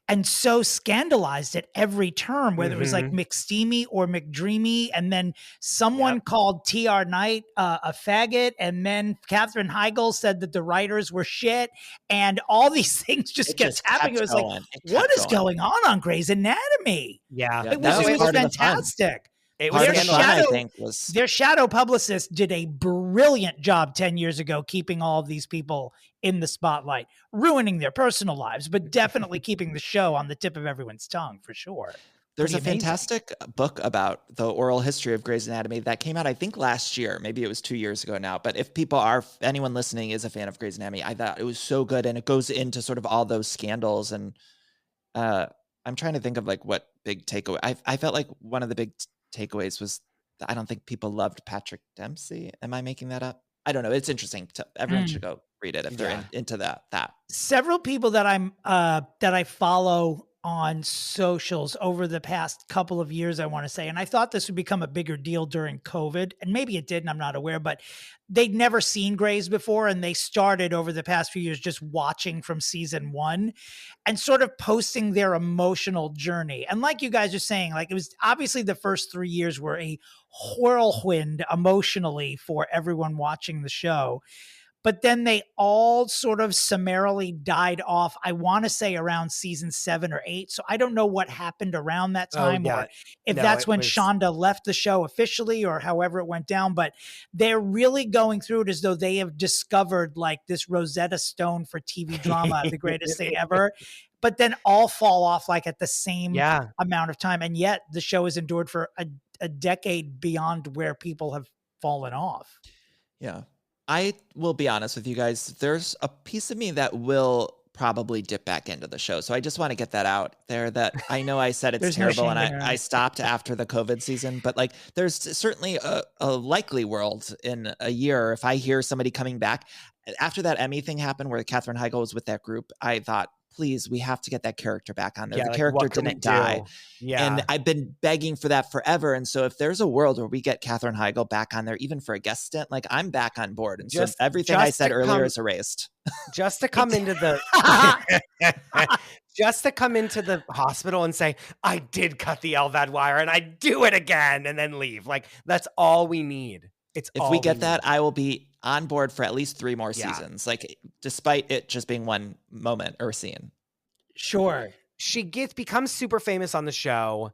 and so scandalized at every term, whether it was like McSteamy or McDreamy, and then someone called T.R. Knight a faggot, and then Katherine Heigl said that the writers were shit, and all these things just kept happening. It was like, what is going on Grey's Anatomy?
Yeah.
It was fantastic.
It was
their shadow publicist did a brilliant job 10 years ago, keeping all of these people in the spotlight, ruining their personal lives, but definitely keeping the show on the tip of everyone's tongue for sure.
There's a fantastic book about the oral history of Grey's Anatomy that came out, I think last year, maybe it was 2 years ago now. But if anyone listening is a fan of Grey's Anatomy, I thought it was so good. And it goes into sort of all those scandals. And I'm trying to think of like what big takeaway. I felt like one of the big takeaways was I don't think people loved Patrick Dempsey. Am I making that up? I don't know. It's interesting. Everyone should go read it if they're into that.
Several people that I follow on socials over the past couple of years, I want to say, and I thought this would become a bigger deal during COVID, and maybe it did, and I'm not aware, but they'd never seen Grey's before, and they started over the past few years just watching from season 1 and sort of posting their emotional journey. And like you guys are saying, like it was obviously the first 3 years were a whirlwind emotionally for everyone watching the show. But then they all sort of summarily died off, I want to say around season 7 or 8. So I don't know what happened around that time or if that's when Shonda left the show officially or however it went down. But they're really going through it as though they have discovered like this Rosetta Stone for TV drama, the greatest thing ever. But then all fall off like at the same amount of time. And yet the show has endured for a decade beyond where people have fallen off.
Yeah. I will be honest with you guys. There's a piece of me that will probably dip back into the show. So I just want to get that out there that I know I said it's terrible and I stopped after the COVID season, but like there's certainly a likely world in a year if I hear somebody coming back. After that Emmy thing happened where Katherine Heigl was with that group, I thought, please, we have to get that character back on there. The character didn't die. Yeah. And I've been begging for that forever. And so if there's a world where we get Katherine Heigl back on there, even for a guest stint, like I'm back on board. And so everything I said earlier is erased.
Just to come into the just to come into the hospital and say, I did cut the LVAD wire and I do it again and then leave. Like that's all we need.
If we get that, I will be on board for at least 3 more seasons. Like despite it just being one moment or scene.
Sure.
She becomes super famous on the show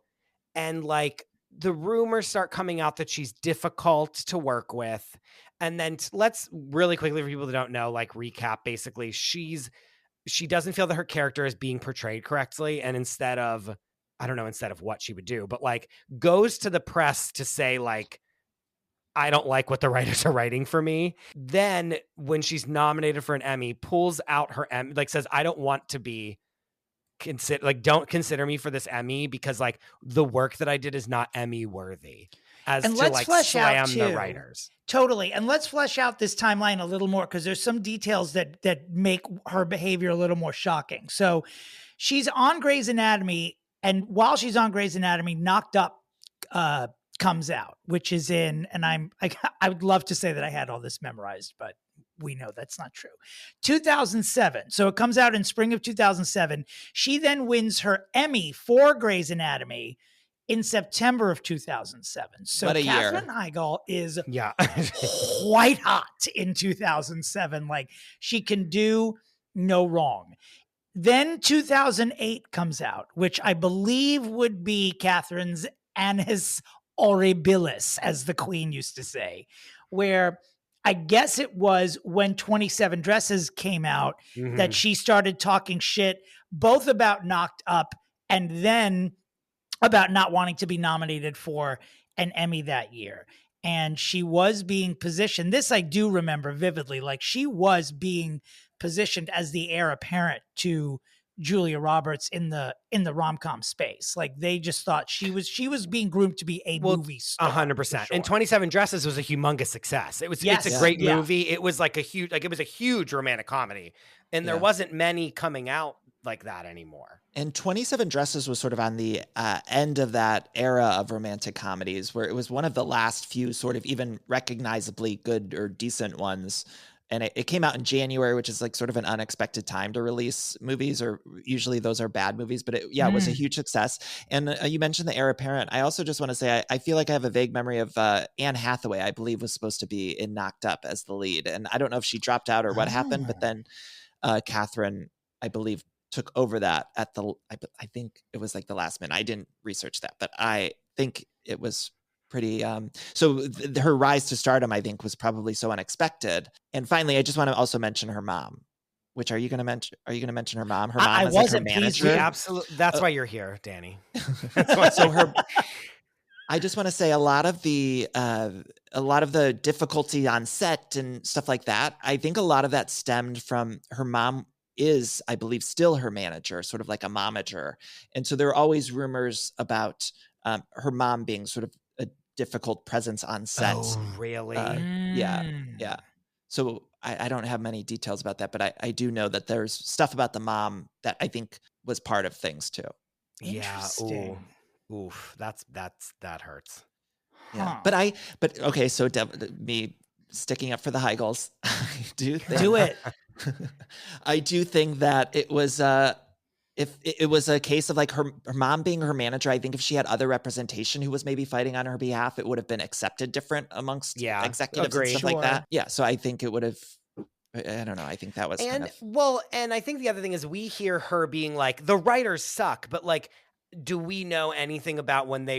and like the rumors start coming out that she's difficult to work with. And then let's really quickly, for people that don't know, like recap, basically she doesn't feel that her character is being portrayed correctly. And instead of what she would do, but like goes to the press to say like, I don't like what the writers are writing for me. Then when she's nominated for an Emmy, pulls out her Emmy, like says, I don't want to be don't consider me for this Emmy because like the work that I did is not Emmy worthy. And let's flesh out the writers.
Totally. And let's flesh out this timeline a little more because there's some details that make her behavior a little more shocking. So she's on Grey's Anatomy, and while she's on Grey's Anatomy, Knocked Up comes out, which is in, and I would love to say that I had all this memorized, but we know that's not true. 2007. So it comes out in spring of 2007. She then wins her Emmy for Grey's Anatomy in September of 2007. So Katherine Heigl is quite hot in 2007. Like she can do no wrong. Then 2008 comes out, which I believe would be Catherine's Annus Horribilis, as the Queen used to say, where I guess it was when 27 Dresses came out that she started talking shit, both about Knocked Up and then about not wanting to be nominated for an Emmy that year. And she was being positioned, this I do remember vividly, like she was being positioned as the heir apparent to Julia Roberts in the rom-com space. Like they just thought she was being groomed to be a movie star.
100%. And 27 Dresses was a humongous success. It's a great movie. It was like it was a huge romantic comedy. And there wasn't many coming out like that anymore.
And 27 Dresses was sort of on the end of that era of romantic comedies, where it was one of the last few sort of even recognizably good or decent ones. And it came out in January, which is like sort of an unexpected time to release movies, or usually those are bad movies. But it was a huge success. And you mentioned the heir apparent. I also just want to say I feel like I have a vague memory of Anne Hathaway, I believe, was supposed to be in Knocked Up as the lead. And I don't know if she dropped out or what happened, but then Katherine, I believe, took over that at I think it was like the last minute. I didn't research that, but I think it was pretty her rise to stardom, I think, was probably so unexpected. And finally, I just want to also mention her mom. Which are you going to mention her mom? Her mom
I
is like her
wasn't
manager.
Absolutely. That's why you're here, Danny.
I just want to say a lot of the difficulty on set and stuff like that, I think a lot of that stemmed from her mom is, I believe, still her manager, sort of like a momager. And so there are always rumors about her mom being sort of a difficult presence on set.
Oh, really?
Yeah. So I don't have many details about that, but I do know that there's stuff about the mom that I think was part of things too.
Interesting.
Oof. That hurts.
Yeah. But okay. So me sticking up for the Heigls, I do think,
Do it.
I do think that it was if it was a case of like her mom being her manager, I think if she had other representation who was maybe fighting on her behalf, it would have been accepted different amongst executives and stuff like that. Yeah. So I think it would have, I don't know. I think that was
and I think the other thing is we hear her being like, the writers suck, but like, do we know anything about when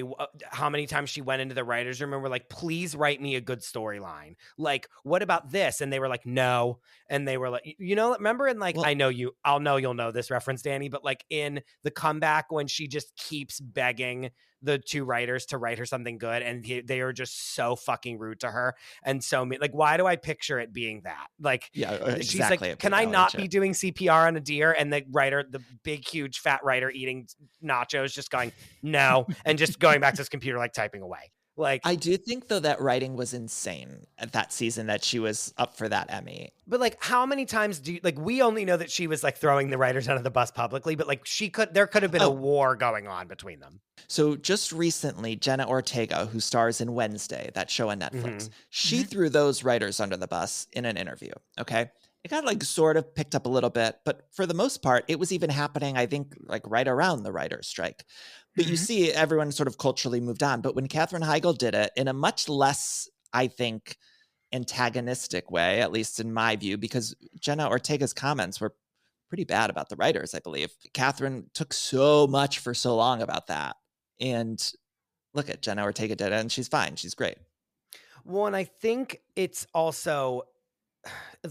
how many times she went into the writer's room and were like, please write me a good storyline? Like, what about this? And they were like, no. And they were like, remember? And like, I'll know you'll know this reference, Danny, but like in The Comeback, when she just keeps begging the two writers to write her something good, and they are just so fucking rude to her. And so like, why do I picture it being that? Like,
exactly.
She's like, can I not be doing CPR on a deer? And the writer, the big, huge fat writer eating nachos, just going, no. And just going back to his computer, like typing away. Like,
I do think though that writing was insane at that season that she was up for that Emmy.
But like, how many times we only know that she was like throwing the writers under the bus publicly, but like there could have been a war going on between them.
So just recently, Jenna Ortega, who stars in Wednesday, that show on Netflix, she threw those writers under the bus in an interview. Okay. It got like sort of picked up a little bit, but for the most part, it was even happening, I think, like right around the writer's strike. But you see everyone sort of culturally moved on. But when Katherine Heigl did it in a much less, I think, antagonistic way, at least in my view, because Jenna Ortega's comments were pretty bad about the writers, I believe. Katherine took so much for so long about that. And look at Jenna Ortega did it, and she's fine. She's great.
Well, and I think it's also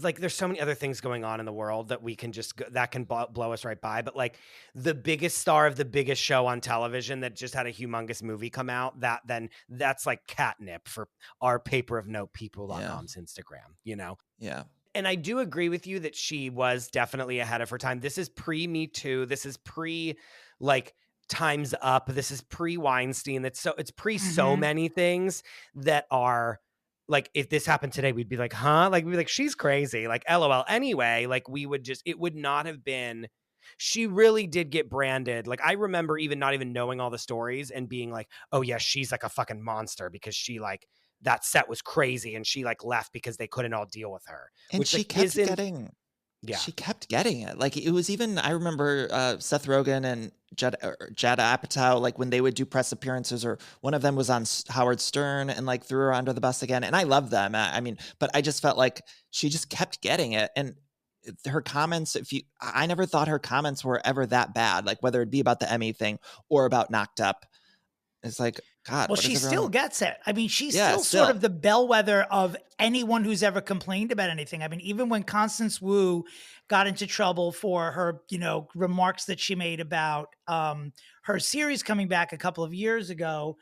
like there's so many other things going on in the world that we can that can blow us right by. But like the biggest star of the biggest show on television that just had a humongous movie come out, that's like catnip for our paper of note people.com's Instagram,
Yeah.
And I do agree with you that she was definitely ahead of her time. This is pre-Me Too. This is pre like Time's Up. This is pre-Weinstein. It's pre so many things that are like, if this happened today, we'd be like, huh? Like, we'd be like, she's crazy. Like, LOL. Anyway, like it would not have been, she really did get branded. Like, I remember not even knowing all the stories and being like, oh yeah, she's like a fucking monster because she like, that set was crazy and she like left because they couldn't all deal with her.
And
which
she
like,
kept getting...
Yeah.
She kept getting it. Like it was even, I remember Seth Rogen and Judd Apatow, like when they would do press appearances, or one of them was on Howard Stern and like threw her under the bus again. And I love them. I mean, but I just felt like she just kept getting it. And her comments, I never thought her comments were ever that bad. Like whether it be about the Emmy thing or about Knocked Up. It's like, God.
Well,
what
she
is
still
everyone-
gets it. I mean, she's
Yeah,
still sort of the bellwether of anyone who's ever complained about anything. I mean, even when Constance Wu got into trouble for her, remarks that she made about her series coming back a couple of years ago,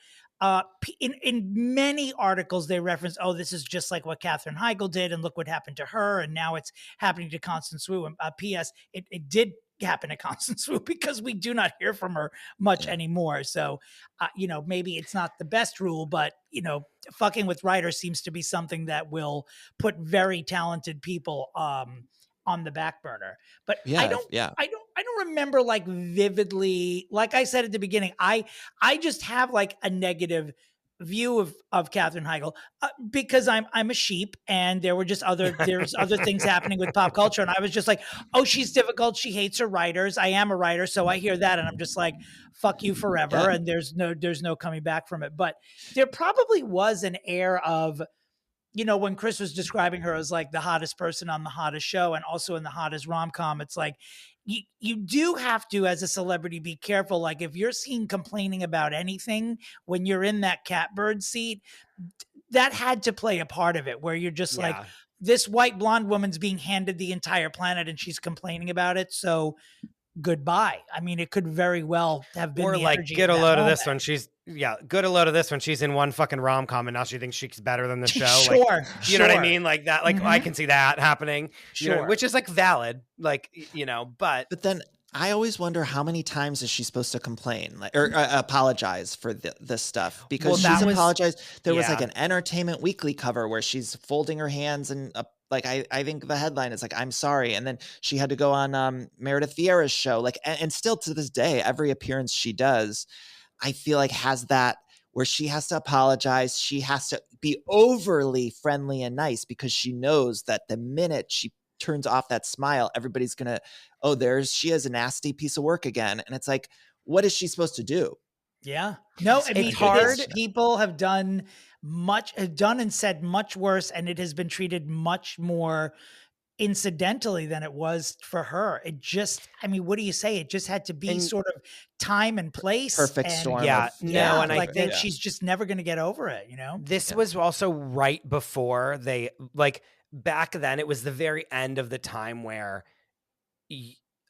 in many articles they reference, oh, this is just like what Katherine Heigl did, and look what happened to her, and now it's happening to Constance Wu. And P.S. It did happen to Constance Wu because we do not hear from her much anymore. So, maybe it's not the best rule, but fucking with writers seems to be something that will put very talented people on the back burner. But I don't remember like vividly, like I said at the beginning, I just have like a negative view of Katherine Heigl because I'm a sheep, and there's other things happening with pop culture, and I was just like, oh, she's difficult, she hates her writers. I am a writer, so I hear that, and I'm just like, fuck you forever, and there's no coming back from it. But there probably was an air of, when Chris was describing her as like the hottest person on the hottest show and also in the hottest rom-com, it's like you do have to, as a celebrity, be careful. Like if you're seen complaining about anything when you're in that catbird seat, that had to play a part of it, where you're just like, this white blonde woman's being handed the entire planet and she's complaining about it. So goodbye. I mean, it could very well have been,
or
the
like,
energy
get
in
a
that
load of
moment.
this when she's good a load of this when she's in one fucking rom-com and now she thinks she's better than the show.
Sure,
you know what I mean? Like that, like I can see that happening, which is like valid, like, but
then I always wonder how many times is she supposed to complain, like, or apologize for this stuff, because she's apologized. There was like an Entertainment Weekly cover where she's folding her hands and like, I think the headline is like, I'm sorry. And then she had to go on Meredith Vieira's show, like, and still to this day, every appearance she does, I feel like has that where she has to apologize. She has to be overly friendly and nice because she knows that the minute she turns off that smile, everybody's going to, oh, she is a nasty piece of work again. And it's like, what is she supposed to do?
Yeah. No, I mean,
it's hard.
People have done and said much worse, and it has been treated much more incidentally than it was for her. It just, I mean, what do you say? It just had to be sort of time and place.
Perfect storm.
She's just never going to get over it,
This was also right before they, like, back then it was the very end of the time where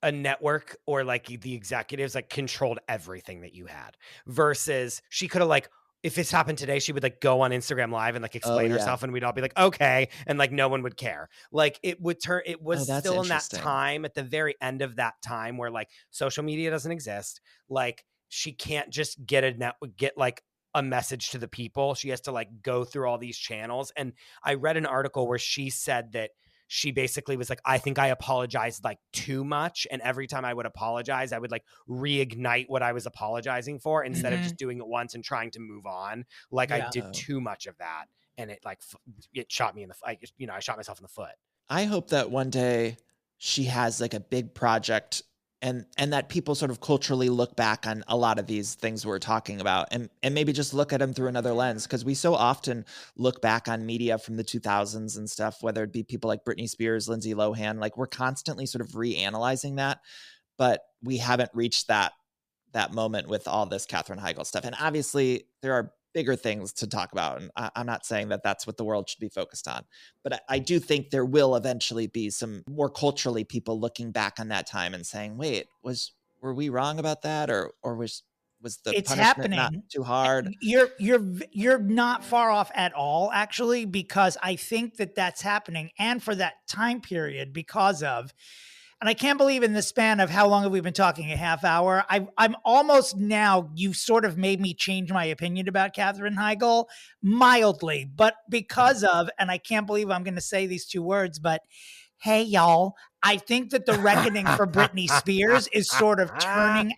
a network or like the executives like controlled everything that you had, versus she could have, like, if this happened today, she would like go on Instagram Live and like explain herself, and we'd all be like, okay, and like no one would care. Like it was still in that time, at the very end of that time, where like social media doesn't exist. Like she can't just get like a message to the people. She has to like go through all these channels. And I read an article where she said that she basically was like, I think I apologized like too much. And every time I would apologize, I would like reignite what I was apologizing for instead of just doing it once and trying to move on. Like I did too much of that. And it like, it shot me in the, I shot myself in the foot.
I hope that one day she has like a big project and that people sort of culturally look back on a lot of these things we're talking about and maybe just look at them through another lens. Because we so often look back on media from the 2000s and stuff, whether it be people like Britney Spears, Lindsay Lohan, like we're constantly sort of reanalyzing that, but we haven't reached that moment with all this Katherine Heigl stuff. And obviously there are bigger things to talk about. And I'm not saying that that's what the world should be focused on, but I do think there will eventually be some more culturally people looking back on that time and saying, wait, were we wrong about that? Or was the punishment
happening.
not too hard?
You're not far off at all, actually, because I think that's happening. And for that time period, because of, and I can't believe in the span of how long have we been talking, a half hour? I'm almost now, you sort of made me change my opinion about Katherine Heigl mildly, but because of, and I can't believe I'm going to say these two words, but hey, y'all, I think that the reckoning for Britney Spears is sort of turning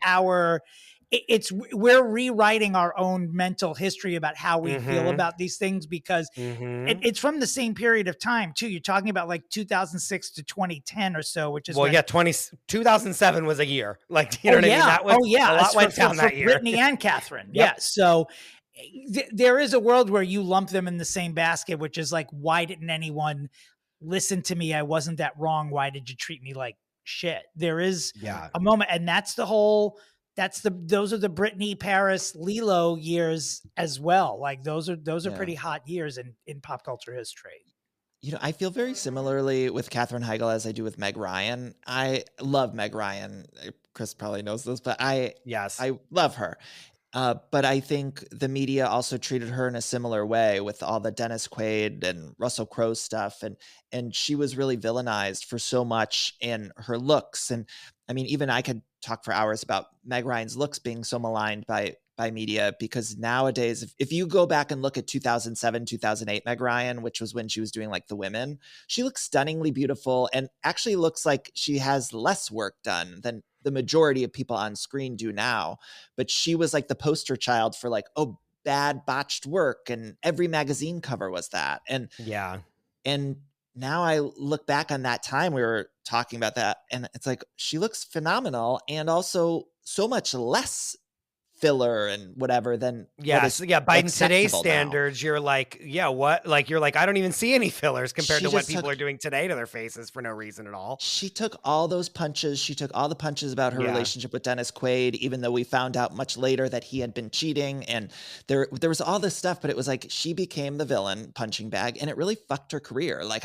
we're rewriting our own mental history about how we feel about these things, because it's from the same period of time too. You're talking about like 2006 to 2010 or so, which is
2007 was a year. Like, you know what I mean? That was, a lot went down that year.
Britney and Katherine. Yeah. So there is a world where you lump them in the same basket, which is like, why didn't anyone listen to me? I wasn't that wrong. Why did you treat me like shit? There is a moment, and that's the whole those are the Britney, Paris, Lilo years as well. Like those are
Yeah.
pretty hot years in pop culture history.
You know, I feel very similarly with Katherine Heigl as I do with Meg Ryan. I love Meg Ryan. Chris probably knows this, but I love her. But I think the media also treated her in a similar way with all the Dennis Quaid and Russell Crowe stuff. And she was really villainized for so much in her looks. And I mean, even I could talk for hours about Meg Ryan's looks being so maligned by media, because nowadays, if you go back and look at 2007, 2008 Meg Ryan, which was when she was doing like The Women, she looks stunningly beautiful and actually looks like she has less work done than the majority of people on screen do now. But she was like the poster child for like, oh, bad botched work. And every magazine cover was that. And now I look back on that time we were talking about that, and it's like, she looks phenomenal and also so much less filler and whatever than
by today's standards now. You're like, what? Like, you're like, I don't even see any fillers compared to what people are doing today to their faces for no reason at all.
She took all those punches. She took all the punches about her relationship with Dennis Quaid, even though we found out much later that he had been cheating, and there was all this stuff, but it was like she became the villain punching bag, and it really fucked her career. Like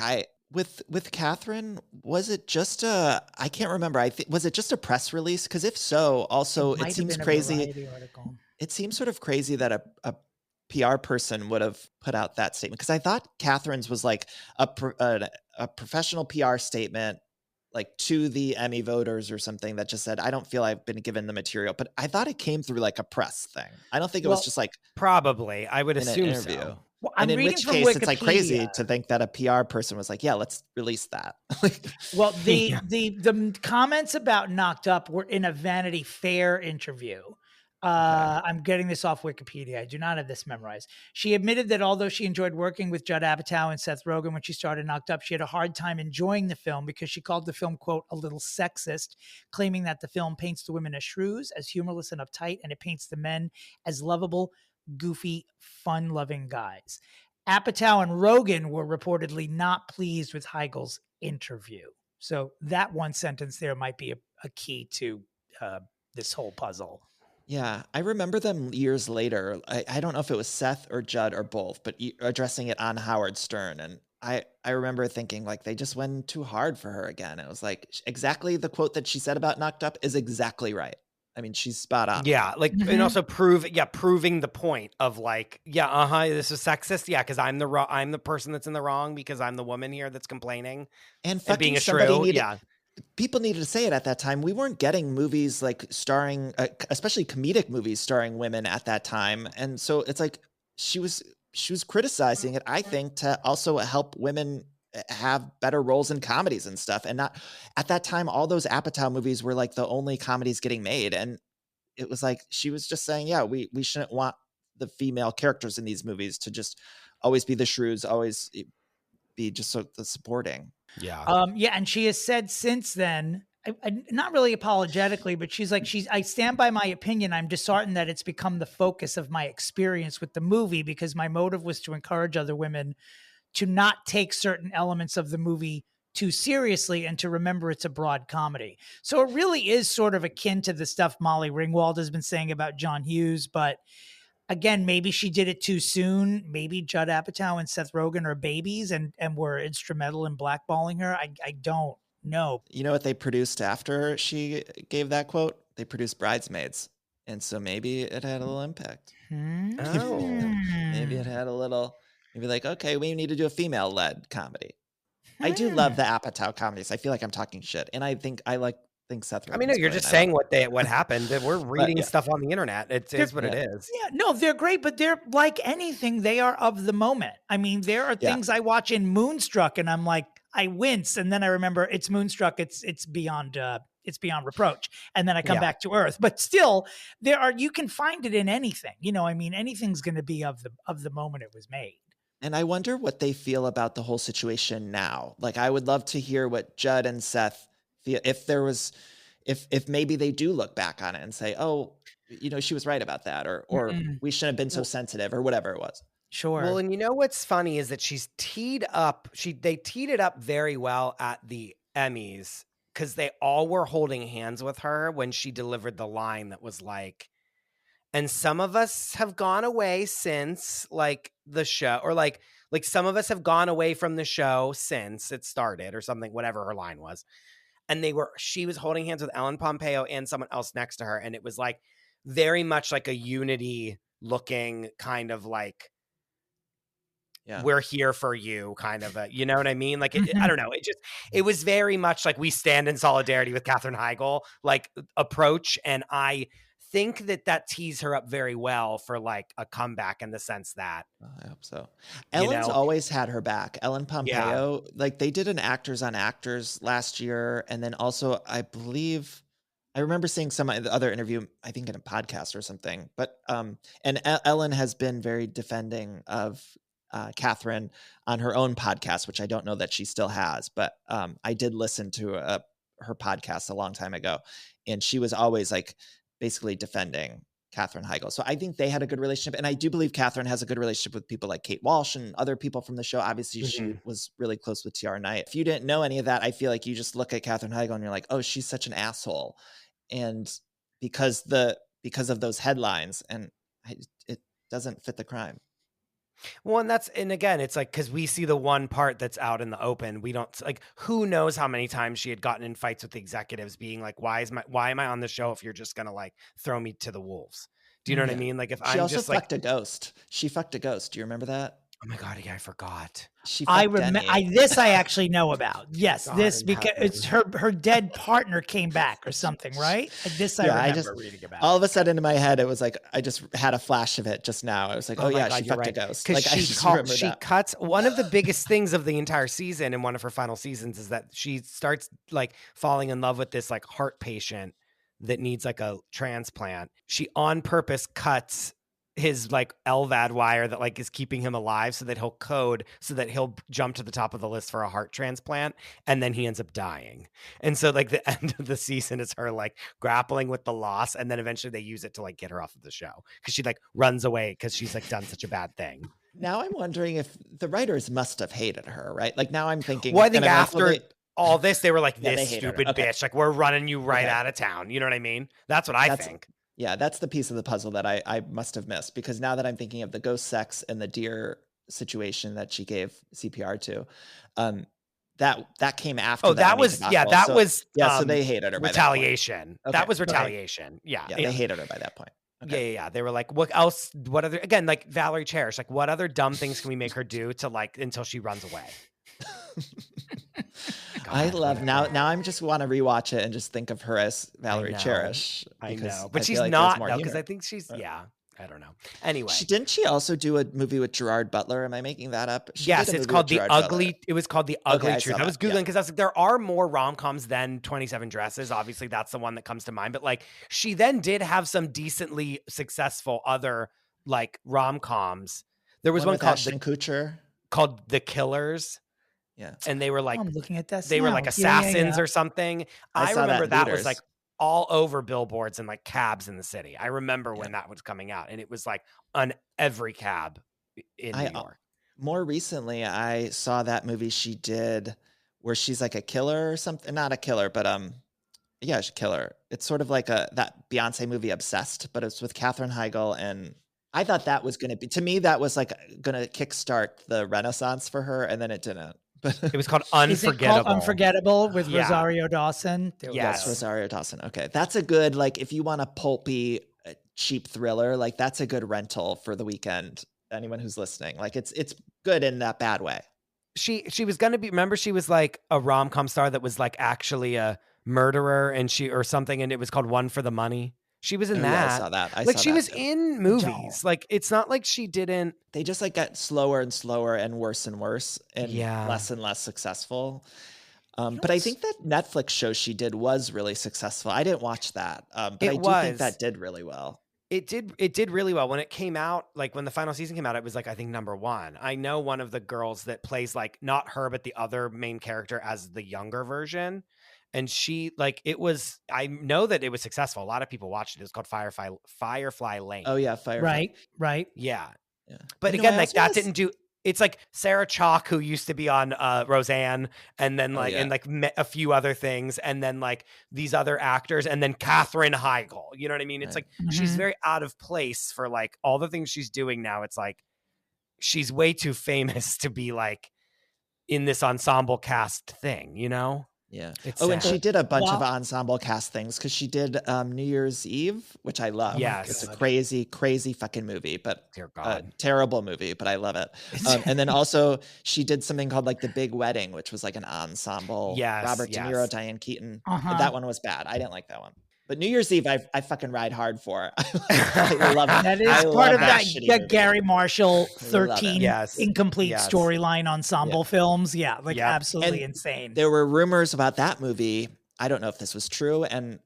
with Katherine, was it just I can't remember. Was it just a press release? Because if so, also it seems crazy. It seems sort of crazy that a PR person would have put out that statement, because I thought Katherine's was like a professional PR statement, like to the Emmy voters or something, that just said, I don't feel I've been given the material. But I thought it came through like a press thing. I don't think it was just like
probably. I would assume so.
Well,
and in which case, Wikipedia. It's like crazy to think that a PR person was like, yeah, let's release that.
Well, the comments about Knocked Up were in a Vanity Fair interview. I'm getting this off Wikipedia. I do not have this memorized. She admitted that although she enjoyed working with Judd Apatow and Seth Rogen when she started Knocked Up, she had a hard time enjoying the film because she called the film, quote, a little sexist, claiming that the film paints the women as shrews, as humorless and uptight, and it paints the men as lovable, goofy, fun-loving guys. Apatow and Rogen were reportedly not pleased with Heigl's interview. So that one sentence there might be a key to this whole puzzle.
Yeah, I remember them years later. I don't know if it was Seth or Judd or both, but addressing it on Howard Stern. And I remember thinking like they just went too hard for her again. It was like exactly the quote that she said about Knocked Up is exactly right. I mean, she's spot on.
Yeah, like, and also proving the point of like, this is sexist. Yeah, because I'm the person that's in the wrong because I'm the woman here that's complaining
and
being a shrew.
People needed to say it at that time. We weren't getting movies like starring, especially comedic movies starring women at that time, and so it's like she was criticizing it, I think, to also help women have better roles in comedies and stuff. And not at that time, all those Apatow movies were like the only comedies getting made. And it was like, she was just saying, we shouldn't want the female characters in these movies to just always be the shrews, always be just so the supporting.
Yeah. And she has said since then, not really apologetically, but she's like, I stand by my opinion. I'm disheartened that it's become the focus of my experience with the movie because my motive was to encourage other women to not take certain elements of the movie too seriously and to remember it's a broad comedy. So it really is sort of akin to the stuff Molly Ringwald has been saying about John Hughes. But again, maybe she did it too soon. Maybe Judd Apatow and Seth Rogen are babies and were instrumental in blackballing her. I don't know.
You know what they produced after she gave that quote? They produced Bridesmaids. And so maybe it had a little impact. Maybe it had a little... Maybe like, okay, we need to do a female-led comedy. I do love the Apatow comedies. I feel like I'm talking shit, and I think Seth Rogen's
I mean, no, you're just saying what happened. We're reading stuff on the internet. It is what it is.
Yeah, no, they're great, but they're like anything. They are of the moment. I mean, there are things I watch in Moonstruck, and I'm like, I wince, and then I remember it's Moonstruck. It's beyond reproach, and then I come back to earth. But still, you can find it in anything. You know, I mean, anything's going to be of the moment it was made.
And I wonder what they feel about the whole situation now. Like, I would love to hear what Judd and Seth feel. If maybe they do look back on it and say, oh, she was right about that, or we shouldn't have been so sensitive, or whatever it was.
Sure.
Well, and you know what's funny is that they teed it up very well at the Emmys because they all were holding hands with her when she delivered the line that was like, and some of us have gone away since like the show, or like some of us have gone away from the show since it started or something, whatever her line was. And she was holding hands with Ellen Pompeo and someone else next to her. And it was like very much like a Unity looking kind of like, we're here for you kind of you know what I mean? Like, I don't know. It was very much like we stand in solidarity with Katherine Heigl, like approach. And I think that tees her up very well for like a comeback in the sense that
I hope so. Ellen's always had her back. Ellen Pompeo, like they did an Actors on Actors last year. And then also I remember seeing some other interview, I think in a podcast or something, but, and Ellen has been very defending of Katherine on her own podcast, which I don't know that she still has, but I did listen to her podcast a long time ago, and she was always like basically defending Katherine Heigl. So I think they had a good relationship, and I do believe Katherine has a good relationship with people like Kate Walsh and other people from the show. Obviously, she was really close with TR Knight. If you didn't know any of that, I feel like you just look at Katherine Heigl and you're like, oh, she's such an asshole, and because of those headlines, and it doesn't fit the crime.
Well, and again, it's like, because we see the one part that's out in the open. We don't like, who knows how many times she had gotten in fights with the executives being like, why am I on the show if you're just going to like throw me to the wolves? Do you know what I mean? Like if
she
I'm
also
just
fucked
like
a ghost. She fucked a ghost. Do you remember that?
Oh my God. Yeah, I forgot.
I remember this. I actually know about. Yes, this because it's her dead partner came back or something, right? This I remember reading about.
All of a sudden in my head, it was like I just had a flash of it just now. I was like, oh yeah, she fucked a ghost.
Because
like,
she cuts one of the biggest things of the entire season in one of her final seasons is that she starts like falling in love with this like heart patient that needs like a transplant. She on purpose cuts his like LVAD wire that like is keeping him alive so that he'll code so that he'll jump to the top of the list for a heart transplant, and then he ends up dying. And so like the end of the season is her like grappling with the loss, and then eventually they use it to like get her off of the show because she like runs away because she's like done such a bad thing.
Now I'm wondering if the writers must have hated her, right? Like now I'm thinking,
well, I think after all this they were like, this stupid
okay.
bitch, like we're running you right out of town, you know what I mean? That's what I think.
Yeah, that's the piece of the puzzle that I must have missed, because now that I'm thinking of the ghost sex and the deer situation that she gave CPR to, that came after.
Oh, that was
so they hated her.
Retaliation.
Okay.
That was retaliation. Okay. Yeah,
they hated her by that point. Okay.
Yeah. They were like, what else? What other? Again, like Valerie Cherish. Like, what other dumb things can we make her do to like until she runs away?
God, I love now I just want to rewatch it and just think of her as Valerie Cherish.
I know, but she's not though, because I think she's I don't know. Anyway,
didn't she also do a movie with Gerard Butler? Am I making that up?
Yes, it's called The Ugly. It was called The Ugly Truth. I was googling because I was like, there are more rom-coms than 27 Dresses. Obviously, that's the one that comes to mind. But like, she then did have some decently successful other like rom-coms. There was one called
Ashton Kutcher
called The Killers.
Yeah.
And they were like,
I'm looking at that.
They were like assassins or something. I remember that was like all over billboards and like cabs in the city. I remember when that was coming out, and it was like on every cab in New York.
More recently, I saw that movie she did where she's like a killer or something. Not a killer, but she's a killer. It's sort of like that Beyonce movie Obsessed, but it's with Katherine Heigl, and I thought that was going to be, to me, that was like going to kickstart the renaissance for her, and then it didn't.
It was called Unforgettable.
Is it called Unforgettable with Rosario Dawson?
Yes, Rosario Dawson. Okay, that's a good, like, if you want a pulpy, cheap thriller, like that's a good rental for the weekend. Anyone who's listening, like it's good in that bad way.
She was gonna be. Remember, she was like a rom-com star that was like actually a murderer, and or something, and it was called One for the Money. She was in that.
Yeah, I saw that.
She was in movies. Like, it's not like she didn't.
They just like got slower and slower and worse and less and less successful. But I think that Netflix show she did was really successful. I didn't watch that, but I do think that did really well.
It did really well when it came out. Like when the final season came out, it was like, I think #1. I know one of the girls that plays like not her, but the other main character as the younger version. And she like, it was, I know that it was successful. A lot of people watched it. It was called Firefly Lane.
Oh yeah. Firefly.
Right.
Yeah. But again, like that didn't do it's like Sarah Chalk, who used to be on Roseanne, and then a few other things, and then like these other actors, and then Katherine Heigl. You know what I mean? It's like she's very out of place for like all the things she's doing now. It's like she's way too famous to be like in this ensemble cast thing, you know?
Yeah.
It's
and
sad.
she did a bunch of ensemble cast things because she did New Year's Eve, which I love.
Yes.
It's a crazy, crazy fucking movie, but
Dear God.
terrible movie, but I love it. And then also she did something called like The Big Wedding, which was like an ensemble.
Yes,
Robert De Niro, Diane Keaton.
Uh-huh.
That one was bad. I didn't like that one. But New Year's Eve, I fucking ride hard for. I love it.
That is part of that Gary Marshall 13
Yes.
incomplete
Yes.
storyline ensemble films. Yeah, like absolutely
And
insane.
There were rumors about that movie. I don't know if this was true, and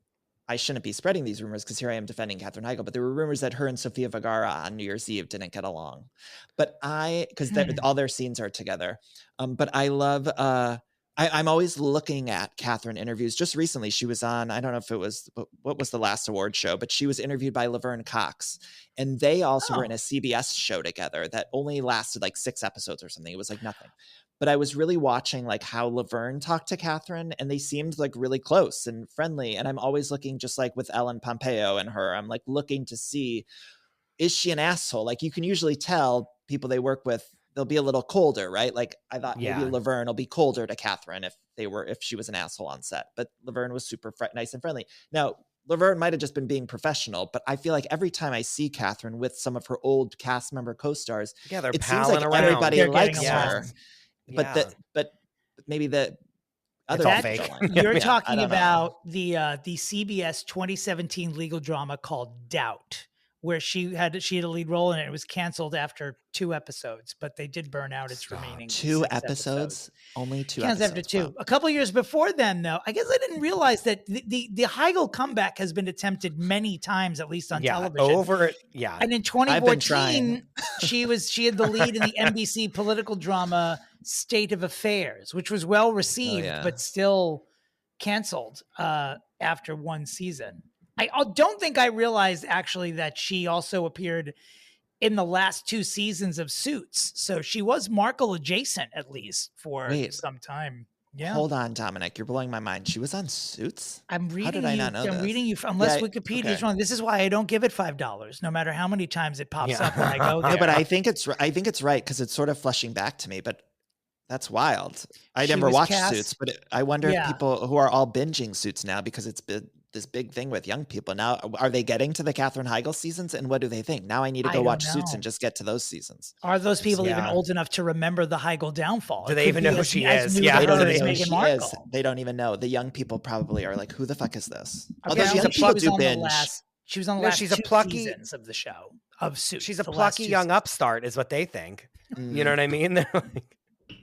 I shouldn't be spreading these rumors because here I am defending Katherine Heigl, but there were rumors that her and Sofia Vergara on New Year's Eve didn't get along. But because all their scenes are together. But I love... I'm always looking at Katherine interviews. Just recently, she was on, I don't know if it was, what was the last award show, but she was interviewed by Laverne Cox. And they also were in a CBS show together that only lasted like 6 episodes or something. It was like nothing. But I was really watching like how Laverne talked to Katherine, and they seemed like really close and friendly. And I'm always looking, just like with Ellen Pompeo and her, I'm like looking to see, is she an asshole? Like you can usually tell people they work with, they'll be a little colder, right? Like I thought maybe Laverne will be colder to Katherine if she was an asshole on set, but Laverne was super nice and friendly. Now, Laverne might've just been being professional, but I feel like every time I see Katherine with some of her old cast member co-stars, it seems like everybody likes her, but maybe the other
fake.
You're talking about the CBS 2017 legal drama called Doubt, where she had a lead role in it. It was canceled after 2 episodes, but they did burn out its remaining
2 episodes. Only 2 episodes.
After 2. Wow. A couple of years before then, though, I guess I didn't realize that the Heigl comeback has been attempted many times, at least on television. And in 2014, she had the lead in the NBC political drama State of Affairs, which was well received, but still canceled after 1 season. I don't think I realized actually that she also appeared in the last 2 seasons of Suits. So she was Markle adjacent at least for some time. Yeah.
Hold on, Dominic. You're blowing my mind. She was on Suits?
I'm reading
How did I not know this?
I'm reading you. Unless Wikipedia is wrong. This is why I don't give it $5, no matter how many times it pops up when I go there.
No, but I think it's right because it's sort of flushing back to me. But that's wild. I never watched Suits, but I wonder if people who are all binging Suits now because it's been this big thing with young people now, are they getting to the Katherine Heigl seasons, and what do they think? Now I need to go watch Suits and just get to those seasons.
Are those people even old enough to remember the Heigl downfall?
Do they even know who she is?
They don't even know who she is. They don't even know. The young people probably are like, who the fuck is this?
Okay,
although young people do binge.
She was on the last 2 seasons of the show of Suits.
She's a plucky young upstart is what they think. You know what I mean? They're like,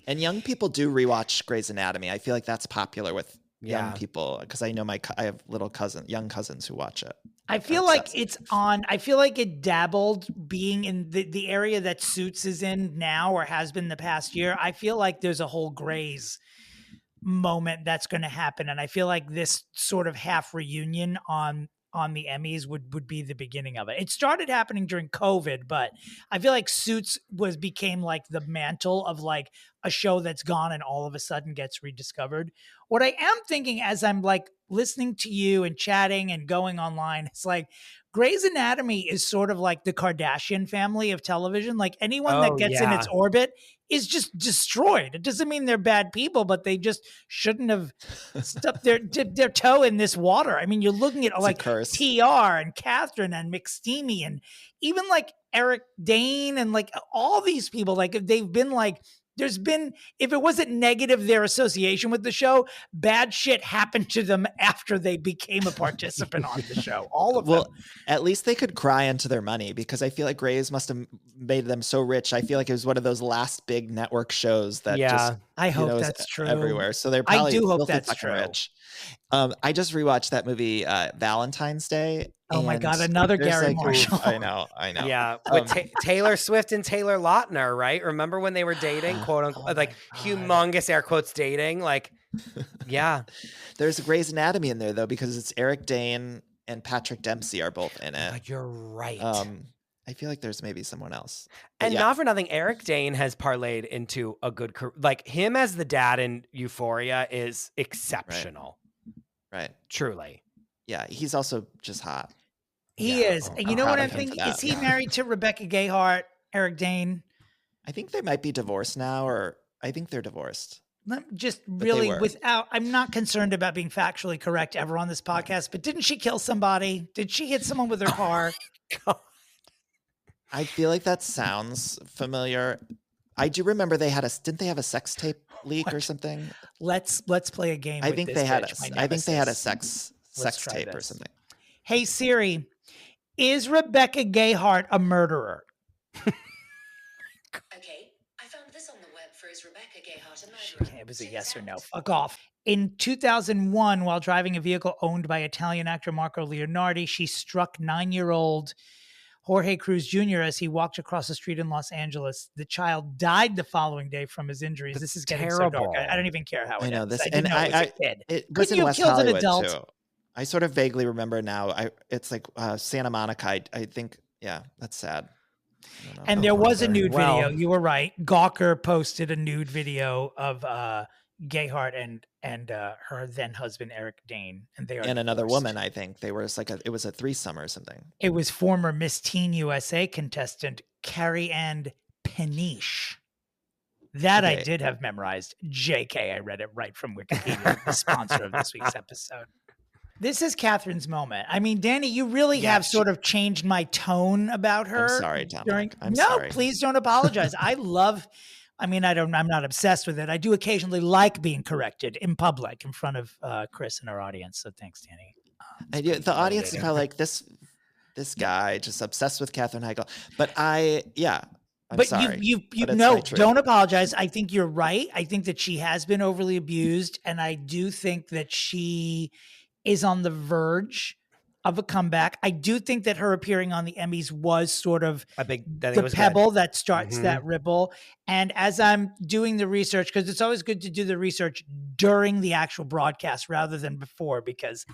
and young people do rewatch Grey's Anatomy. I feel like that's popular with young people because I know I have young cousins who watch it.
I feel like it's on. I feel like it dabbled being in the area that Suits is in now or has been the past year. I feel like there's a whole Grey's moment that's going to happen, and I feel like this sort of half reunion on the Emmys would be the beginning of it. It started happening during COVID, but I feel like Suits became like the mantle of like a show that's gone and all of a sudden gets rediscovered. What I am thinking as I'm like listening to you and chatting and going online, it's like Grey's Anatomy is sort of like the Kardashian family of television. Like anyone that gets in its orbit is just destroyed. It doesn't mean they're bad people, but they just shouldn't have dipped their toe in this water. I mean, you're looking at like TR and Catherine and McSteamy and even like Eric Dane and like all these people, like they've been like, there's been, if it wasn't negative, their association with the show, bad shit happened to them after they became a participant on the show. All of them.
Well, at least they could cry into their money because I feel like Grey's must have made them so rich. I feel like it was one of those last big network shows that
I hope that's true
everywhere. So they're probably
I do hope that's true.
Rich. I just rewatched that movie Valentine's Day.
Oh my God, another Gary Marshall.
I know.
Yeah, with Taylor Swift and Taylor Lautner, right? Remember when they were dating, quote unquote, like humongous air quotes dating? Like, yeah.
There's Grey's Anatomy in there though because it's Eric Dane and Patrick Dempsey are both in it.
God, you're right.
I feel like there's maybe someone else. But
And
yeah.
not for nothing, Eric Dane has parlayed into a good career. Like him as the dad in Euphoria is exceptional.
Right.
Truly.
Yeah, he's also just hot.
He
Yeah.
is.
Oh,
And you
I'm
know
proud
what
of
I'm
him
thinking?
for that.
Is he married to Rebecca Gayheart, Eric Dane?
I think they might be divorced now, or I think they're divorced.
Just
they
really
were.
I'm not concerned about being factually correct ever on this podcast, but didn't she kill somebody? Did she hit someone with her car?
I feel like that sounds familiar. I do remember didn't they have a sex tape leak or something?
Let's play a game.
I
with
think
this
they had
bitch,
I think they had a
nemesis.
sex
try
tape or
this.
something.
Hey Siri, is Rebecca Gayheart a murderer?
Okay, I found this on the web for is Rebecca Gayheart a murderer?
It was a
Check
yes
it
or no.
out.
Fuck off. In 2001, while driving a vehicle owned by Italian actor Marco Leonardi, she struck 9-year-old Jorge Cruz Jr. as he walked across the street in Los Angeles. The child died the following day from his injuries. This is getting so dark. I don't even care how it
I know
ends.
this,
I didn't know it was a kid.
It was
Couldn't
in
you
West
have killed an
Hollywood
adult?
too. I sort of vaguely remember now. It's like Santa Monica. I think, yeah, that's sad. I don't know.
And there was a nude video.
Well-
You were right. Gawker posted a nude video of Gayheart and her then husband Eric Dane, and they are
and another
divorced.
woman. I think they were it was a threesome or something.
It was former Miss Teen USA contestant Carrie Ann Peniche. That I
Okay.
did have memorized. JK, I read it right from Wikipedia, the sponsor of this week's episode. This is Catherine's moment. I mean, Danny, you really have sort of changed my tone about her.
I'm sorry, Dominic. I'm
no,
sorry.
please don't apologize. I'm not obsessed with it. I do occasionally like being corrected in public in front of Chris and our audience. So thanks, Danny.
The audience is probably like this guy just obsessed with Katherine Heigl. But I'm sorry.
you
but it's
no,
my truth.
don't apologize. I think you're right. I think that she has been overly abused, and I do think that she is on the verge of a comeback. I do think that her appearing on the Emmys was sort of the pebble that starts that ripple. And as I'm doing the research, because it's always good to do the research during the actual broadcast rather than before, because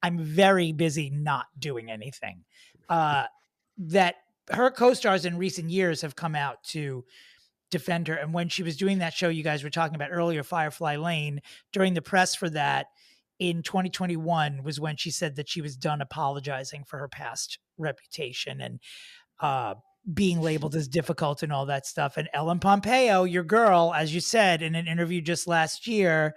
I'm very busy not doing anything, that her co-stars in recent years have come out to defend her. And when she was doing that show you guys were talking about earlier, Firefly Lane, during the press for that in 2021 was when she said that she was done apologizing for her past reputation and being labeled as difficult and all that stuff. And Ellen Pompeo, your girl, as you said in an interview just last year,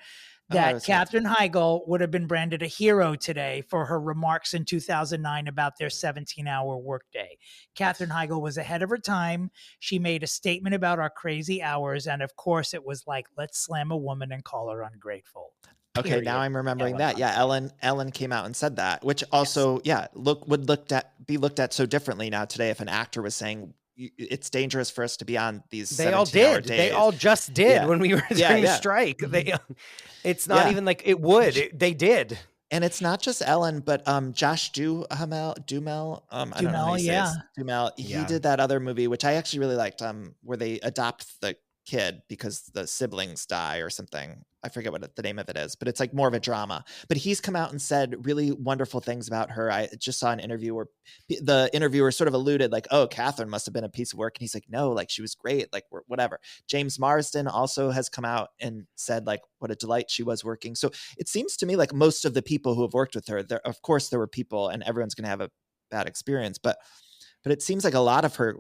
that Katherine Heigl would have been branded a hero today for her remarks in 2009 about their 17-hour workday. Katherine Heigl was ahead of her time. She made a statement about our crazy hours. And of course, it was like, let's slam a woman and call her ungrateful.
Okay,
Period.
now I'm remembering
Ellen
that. Yeah, Ellen came out and said that, which also, would be looked at so differently now today if an actor was saying it's dangerous for us to be on these.
They all did.
Days.
They all just did when we were during strike. It's not even like it would. They did.
And it's not just Ellen, but Josh Duhamel. I don't know how you say his Duhamel. He did that other movie, which I actually really liked, where they adopt the kid because the siblings die or something. I forget what the name of it is, but it's like more of a drama. But he's come out and said really wonderful things about her. I just saw an interview where the interviewer sort of alluded like, oh, Katherine must have been a piece of work. And he's like, no, like she was great, like whatever. James Marsden also has come out and said like what a delight she was working. So it seems to me like most of the people who have worked with her, of course there were people and everyone's going to have a bad experience, but it seems like a lot of her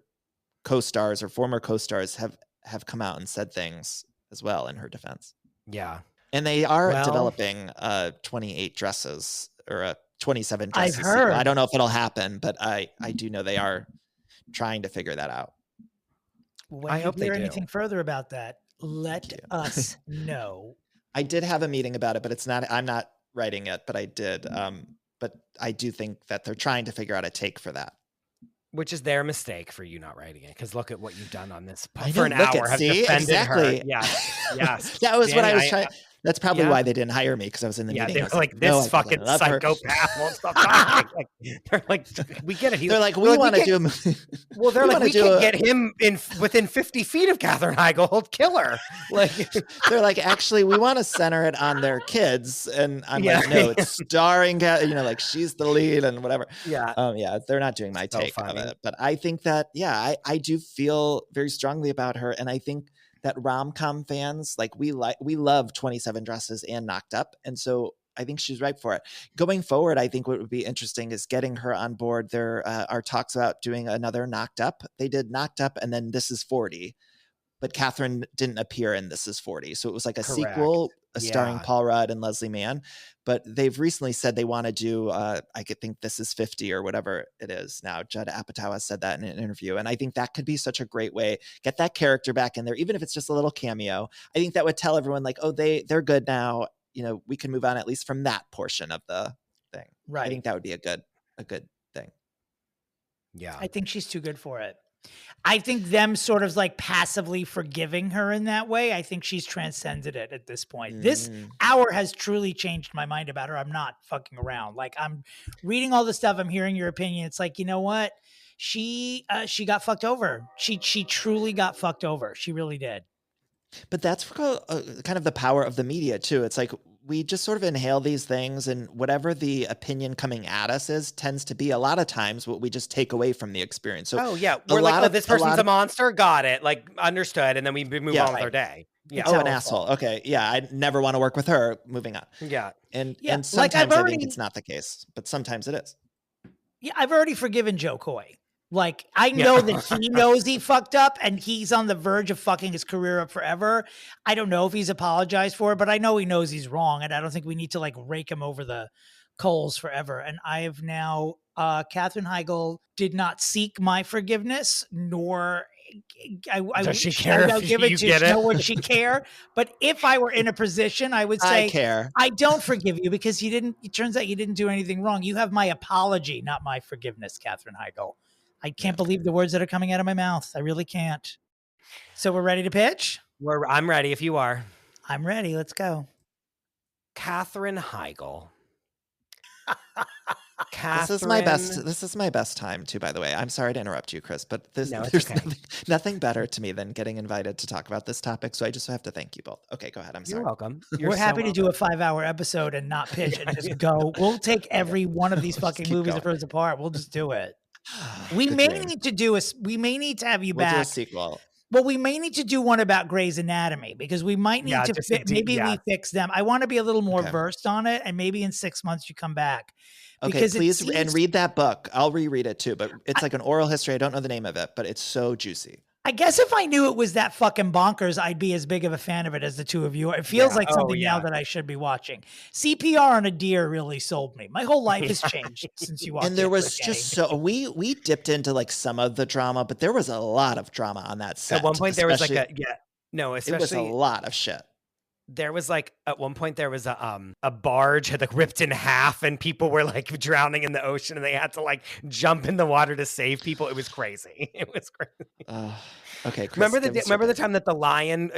co-stars or former co-stars have come out and said things as well in her defense.
Yeah.
And they are developing 28 dresses or 27 dresses.
I've heard.
I don't know if it'll happen, but I do know they are trying to figure that out.
When
I
you
hope they
hear
do.
anything further about that, let us know.
I did have a meeting about it, but I'm not writing it, but I did. But I do think that they're trying to figure out a take for that.
Which is their mistake for you not writing it, because look at what you've done on this
I
for
know,
an
look
hour.
at-
Have
see?
defended
Exactly.
her. Yes.
That was what
Danny,
I was trying. That's probably why they didn't hire me, because I was in the meeting.
They're like,
"No,
this fucking
I love her."
psychopath won't stop talking. Like, they're like, we get it.
They're like, we want to do a movie.
Well, they're like, we can get him within 50 feet of Katherine Heigl. He'll kill her. Like,
they're like, actually, we want to center it on their kids. And I'm like, no, it's starring, like she's the lead and whatever.
Yeah.
They're not doing my take of it. But I think that, I do feel very strongly about her. And I think that rom-com fans, like we love 27 Dresses and Knocked Up. And so I think she's right for it. Going forward, I think what would be interesting is getting her on board. There are talks about doing another Knocked Up. They did Knocked Up and then This Is 40. But Katherine didn't appear in This Is 40. So it was like a sequel starring Paul Rudd and Leslie Mann. But they've recently said they want to do, I could think This Is 50 or whatever it is now. Judd Apatow has said that in an interview. And I think that could be such a great way. Get that character back in there, even if it's just a little cameo. I think that would tell everyone like, oh, they're good now. We can move on at least from that portion of the thing.
Right.
I think that would be a good thing.
Yeah.
I think she's too good for it. I think them sort of like passively forgiving her in that way. I think she's transcended it at this point. This hour has truly changed my mind about her. I'm not fucking around. Like, I'm reading all the stuff. I'm hearing your opinion. It's like, you know what? She got fucked over. She truly got fucked over. She really did.
But that's kind of the power of the media too. It's like we just sort of inhale these things, and whatever the opinion coming at us is tends to be a lot of times what we just take away from the experience. So
we're like, this person's a monster. Got it. Like, understood. And then we move on with our day. Yeah.
Oh, an asshole. Okay. Yeah. I never want to work with her. Moving on.
Yeah.
And sometimes I think it's not the case, but sometimes it is.
Yeah. I've already forgiven Joe Coy. Like, I know that he knows he fucked up and he's on the verge of fucking his career up forever. I don't know if he's apologized for it, but I know he knows he's wrong. And I don't think we need to like rake him over the coals forever. And I have now, Katherine Heigl did not seek my forgiveness, nor
does she care?
I'll give it to her. Would she care? But if I were in a position, I would say,
I care.
I don't forgive you because it turns out you didn't do anything wrong. You have my apology, not my forgiveness, Katherine Heigl. I can't believe the words that are coming out of my mouth. I really can't. So we're ready to pitch?
I'm ready if you are.
I'm ready. Let's go.
Katherine Heigl.
This is my best time too, by the way. I'm sorry to interrupt you, Chris, but there's nothing better to me than getting invited to talk about this topic. So I just have to thank you both. Okay, go ahead. I'm sorry.
You're welcome.
We're happy to do a 5-hour episode and not pitch and just go. We'll take every one of these fucking movies and put apart. We'll just do it. We may need to have you back.
We'll do a sequel.
Well, we may need to do one about Grey's Anatomy because we might need to we fix them. I want to be a little more versed on it, and maybe in 6 months you come back.
Okay, please, and read that book. I'll reread it too, but it's like an oral history. I don't know the name of it, but it's so juicy.
I guess if I knew it was that fucking bonkers, I'd be as big of a fan of it as the two of you. It feels like something now that I should be watching. CPR on a deer really sold me. My whole life has changed since you watched it.
And there was just we dipped into like some of the drama, but there was a lot of drama on that set.
At one point there was like
it was a lot of shit.
There was like at one point there was a barge had like ripped in half and people were like drowning in the ocean and they had to like jump in the water to save people. It was crazy. It was crazy.
Okay. Chris,
remember the time that the lion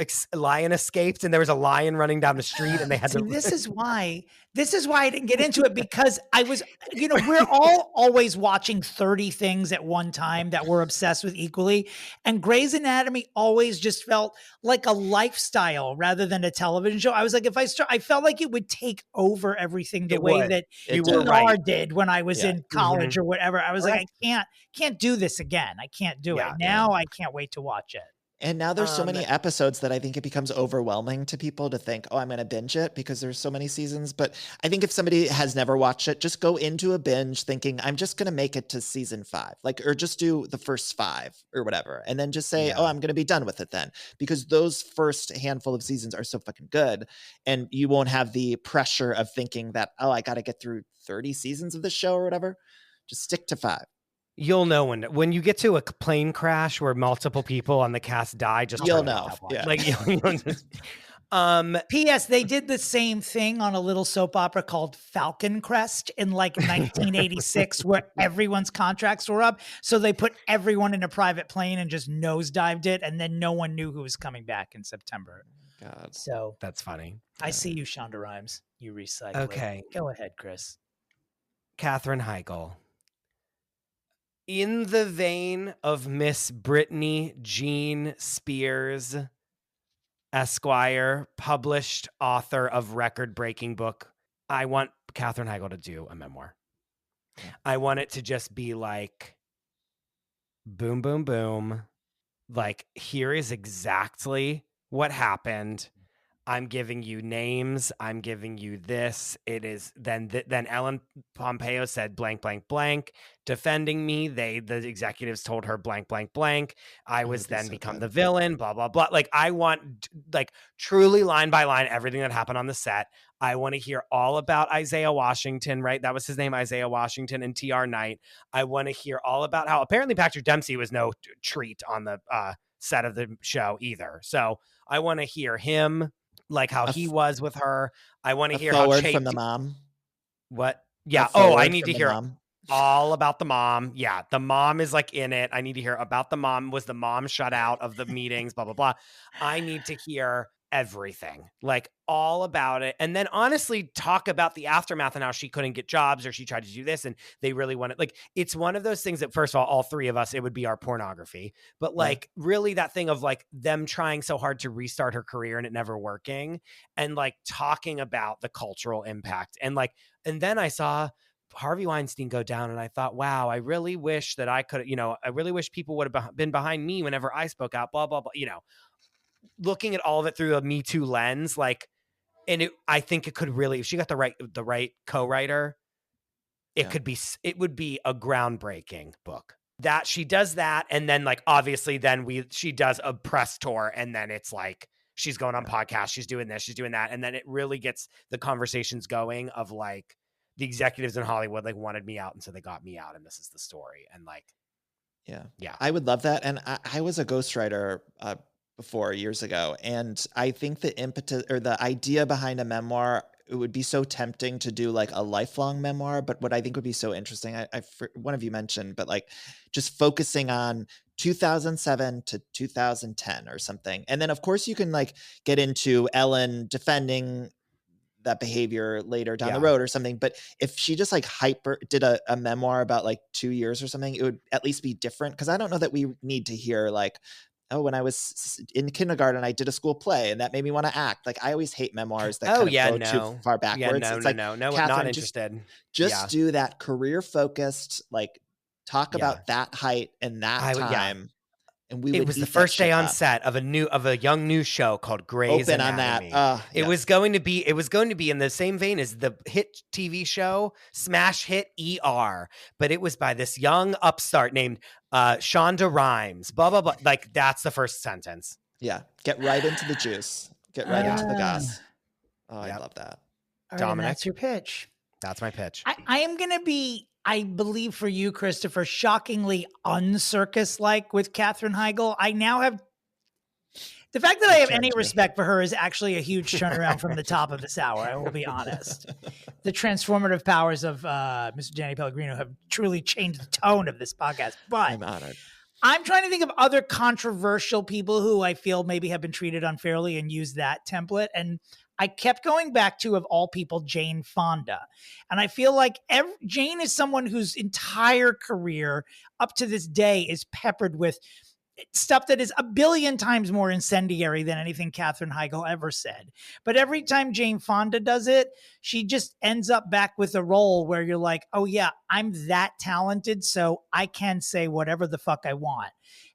escaped and there was a lion running down the street and they had to.
This is why I didn't get into it, because I was, we're all always watching 30 things at one time that we're obsessed with equally. And Grey's Anatomy always just felt like a lifestyle rather than a television show. I was like, I felt like it would take over everything the way that DNR did when I was in college or whatever. I was like, I can't do this again. I can't do it. Now I can't wait to watch it.
And now there's so many episodes that I think it becomes overwhelming to people to think, oh, I'm going to binge it because there's so many seasons. But I think if somebody has never watched it, just go into a binge thinking, I'm just going to make it to season 5, or just do the first 5 or whatever. And then just say, oh, I'm going to be done with it then, because those first handful of seasons are so fucking good. And you won't have the pressure of thinking that, oh, I got to get through 30 seasons of this show or whatever. Just stick to 5.
You'll know when you get to a plane crash where multiple people on the cast die. Just
you'll know. Yeah.
Like
P.S. They did the same thing on a little soap opera called Falcon Crest in like 1986, where everyone's contracts were up. So they put everyone in a private plane and just nosedived it, and then no one knew who was coming back in September.
God.
So
That's funny.
I see you, Shonda Rhimes. You recycle
Okay.
it. Go ahead, Chris.
Katherine Heigl. In the vein of Miss Britney Jean Spears, Esquire, published author of record-breaking book, I want Katherine Heigl to do a memoir.
Yeah.
I want it to just be like, boom, boom, boom. Like, here is exactly what happened. I'm giving you names. I'm giving you this. It is then Ellen Pompeo said blank, blank, blank, defending me. The executives told her blank, blank, blank. I was then become the villain, blah, blah, blah. Like, I want like truly line by line, everything that happened on the set. I want to hear all about Isaiah Washington, right? That was his name, Isaiah Washington, and TR Knight. I want to hear all about how apparently Patrick Dempsey was no treat on the set of the show either. So I want to hear him, like how he was with her. I want to hear how
forward from the mom.
What? Yeah. I need to hear all about the mom. Yeah. The mom is like in it. I need to hear about the mom. Was the mom shut out of the meetings? Blah, blah, blah. I need to hear everything, like all about it. And then honestly talk about the aftermath and how she couldn't get jobs or she tried to do this and they really wanted, like, it's one of those things that first of all three of us, it would be our pornography, but like really that thing of like them trying so hard to restart her career and it never working and like talking about the cultural impact and like, and then I saw Harvey Weinstein go down and I thought, wow, I really wish that I could, I really wish people would have been behind me whenever I spoke out, blah, blah, blah, looking at all of it through a Me Too lens, like, and I think it could really, if she got the right co-writer, it would be a groundbreaking book. That she does that, and then like obviously then she does a press tour, and then it's like she's going on podcasts, she's doing this, she's doing that, and then it really gets the conversations going of like the executives in Hollywood like wanted me out, and so they got me out, and this is the story, and like, yeah,
I would love that, and I was a ghostwriter before years ago. And I think the impetus or the idea behind a memoir, it would be so tempting to do like a lifelong memoir. But what I think would be so interesting, one of you mentioned, but like just focusing on 2007 to 2010 or something. And then of course you can like get into Ellen defending that behavior later down the road or something. But if she just like did a memoir about like 2 years or something, it would at least be different. Cause I don't know that we need to hear like, oh, when I was in kindergarten, I did a school play and that made me want to act. Like I always hate memoirs that go too far backwards.
Yeah,
it's like,
no,
Katherine,
not interested.
Just do that career focused, like talk about that height and that time. And
it was the first day on set of a young new show called Grey's Anatomy.
On that.
It was going to be in the same vein as the hit TV show smash hit ER, but it was by this young upstart named Shonda Rhimes. Blah blah blah. Like that's the first sentence.
Yeah, get right into the juice. Get right into the goss. Oh, I love that.
All right,
Dominic,
that's your pitch.
That's my pitch.
I am going to be, I believe for you, Christopher, shockingly uncircus-like with Katherine Heigl. I now have, the fact that I have any respect for her is actually a huge turnaround from the top of this hour, I will be honest. The transformative powers of Mr. Danny Pellegrino have truly changed the tone of this podcast. But
I'm honored.
I'm trying to think of other controversial people who I feel maybe have been treated unfairly and use that template. And I kept going back to, of all people, Jane Fonda. And I feel like Jane is someone whose entire career up to this day is peppered with stuff that is a billion times more incendiary than anything Katherine Heigl ever said. But every time Jane Fonda does it, she just ends up back with a role where you're like, oh yeah, I'm that talented, so I can say whatever the fuck I want.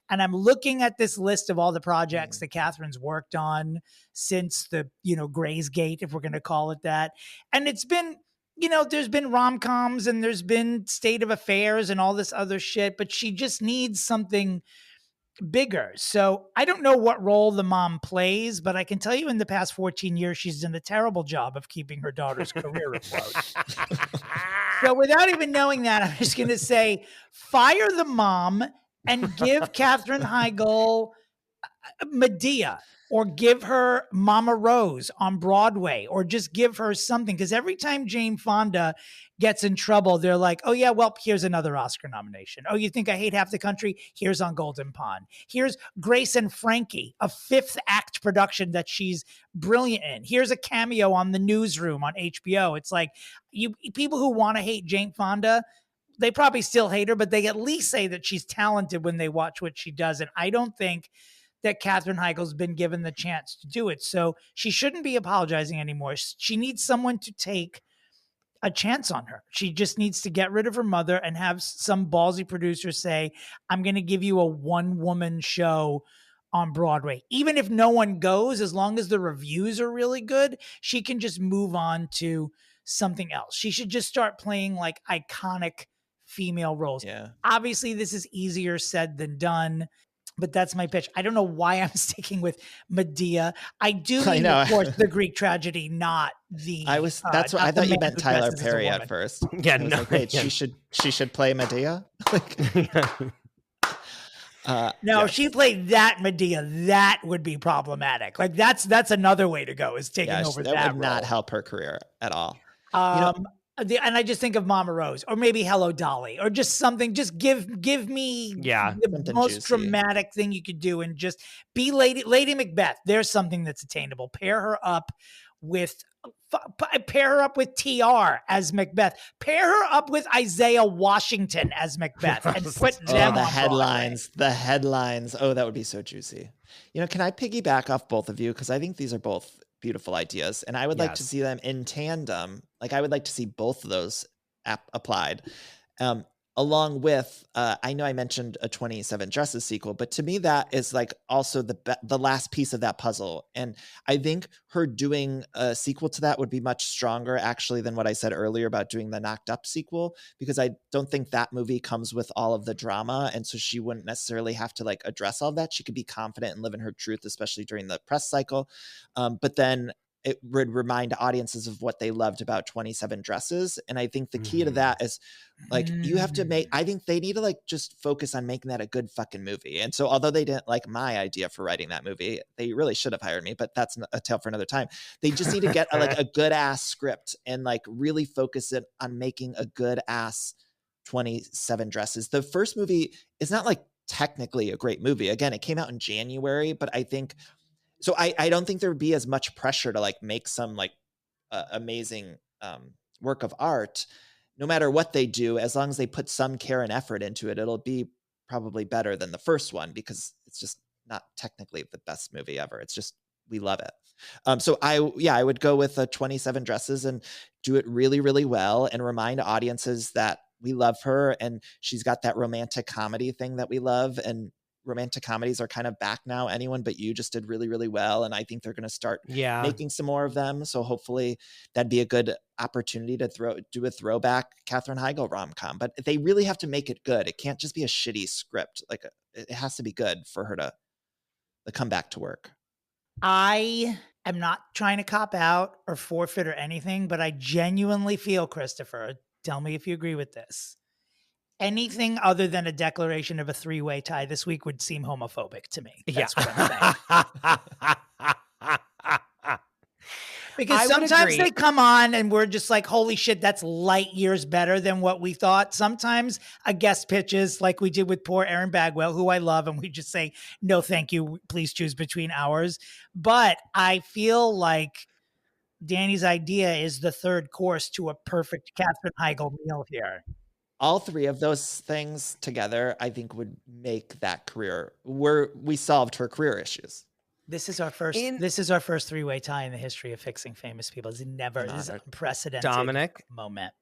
And I'm looking at this list of all the projects that Katherine's worked on since the, Grey's Gate, if we're going to call it that. And it's been, there's been rom-coms and there's been State of Affairs and all this other shit, but she just needs something bigger. So I don't know what role the mom plays, but I can tell you in the past 14 years, she's done a terrible job of keeping her daughter's career afloat. So without even knowing that, I'm just going to say, fire the mom and give Katherine Heigl Medea. or give her Mama Rose on Broadway, or just give her something. Because every time Jane Fonda gets in trouble, they're like, oh yeah, well, here's another Oscar nomination. Oh, you think I hate half the country? Here's on Golden Pond. Here's Grace and Frankie, a 5th act production that she's brilliant in. Here's a cameo on The Newsroom on HBO. It's like, you people who want to hate Jane Fonda, they probably still hate her, but they at least say that she's talented when they watch what she does. And I don't think that Katherine Heigl's been given the chance to do it. So she shouldn't be apologizing anymore. She needs someone to take a chance on her. She just needs to get rid of her mother and have some ballsy producer say, I'm going to give you a 1-woman show on Broadway. Even if no one goes, as long as the reviews are really good, she can just move on to something else. She should just start playing like iconic female roles.
Yeah.
Obviously, this is easier said than done, but that's my pitch. I don't know why I'm sticking with Medea. I do mean, of course, the Greek tragedy, not the.
That's what I thought you meant Tyler Perry at first.
Yeah,
no. Like, wait, she should play Medea.
No, if she played that Medea, that would be problematic. Like that's another way to go, is taking over that.
That would
role.
not help her career at all.
And I just think of Mama Rose, or maybe Hello Dolly, or just something. Just give me the most
juicy.
dramatic thing you could do, and just be Lady Macbeth. There's something that's attainable. Pair her up with TR as Macbeth. Pair her up with Isaiah Washington as Macbeth, and put them
the
on
headlines.
Broadway.
The headlines. Oh, that would be so juicy. Can I piggyback off both of you, because I think these are both beautiful ideas, and I would like to see them in tandem. Like, I would like to see both of those applied, along with I know I mentioned a 27 Dresses sequel, but to me that is like also the last piece of that puzzle. And I think her doing a sequel to that would be much stronger actually than what I said earlier about doing the Knocked Up sequel, because I don't think that movie comes with all of the drama, and so she wouldn't necessarily have to like address all of that. She could be confident and live in her truth, especially during the press cycle. But then it would remind audiences of what they loved about 27 Dresses. And I think the key to that is like, you have to I think they need to like just focus on making that a good fucking movie. And so although they didn't like my idea for writing that movie, they really should have hired me, but that's a tale for another time. They just need to get a good ass script and like really focus it on making a good ass 27 Dresses. The first movie is not like technically a great movie. Again, it came out in January, but I think, so I don't think there would be as much pressure to like make some like amazing work of art. No matter what they do, as long as they put some care and effort into it, it'll be probably better than the first one, because it's just not technically the best movie ever. It's just, we love it. So I would go with 27 Dresses and do it really, really well, and remind audiences that we love her, and she's got that romantic comedy thing that we love, and romantic comedies are kind of back now. Anyone But You just did really, really well, and I think they're going to start making some more of them. So hopefully that'd be a good opportunity to do a throwback Katherine Heigl rom-com. But they really have to make it good. It can't just be a shitty script. Like, it has to be good for her to come back to work.
I am not trying to cop out or forfeit or anything, but I genuinely feel, Christopher, tell me if you agree with this, anything other than a declaration of a 3-way tie this week would seem homophobic to me. That's what I'm saying. Because sometimes they come on and we're just like, holy shit, that's light years better than what we thought. Sometimes a guest pitches, like we did with poor Erin Bagwell, who I love, and we just say, no, thank you. Please choose between ours. But I feel like Danny's idea is the third course to a perfect Katherine Heigl meal here.
All three of those things together, I think, would make that career where we solved her career issues.
This is our first 3-way tie in the history of fixing famous people. This is an unprecedented moment.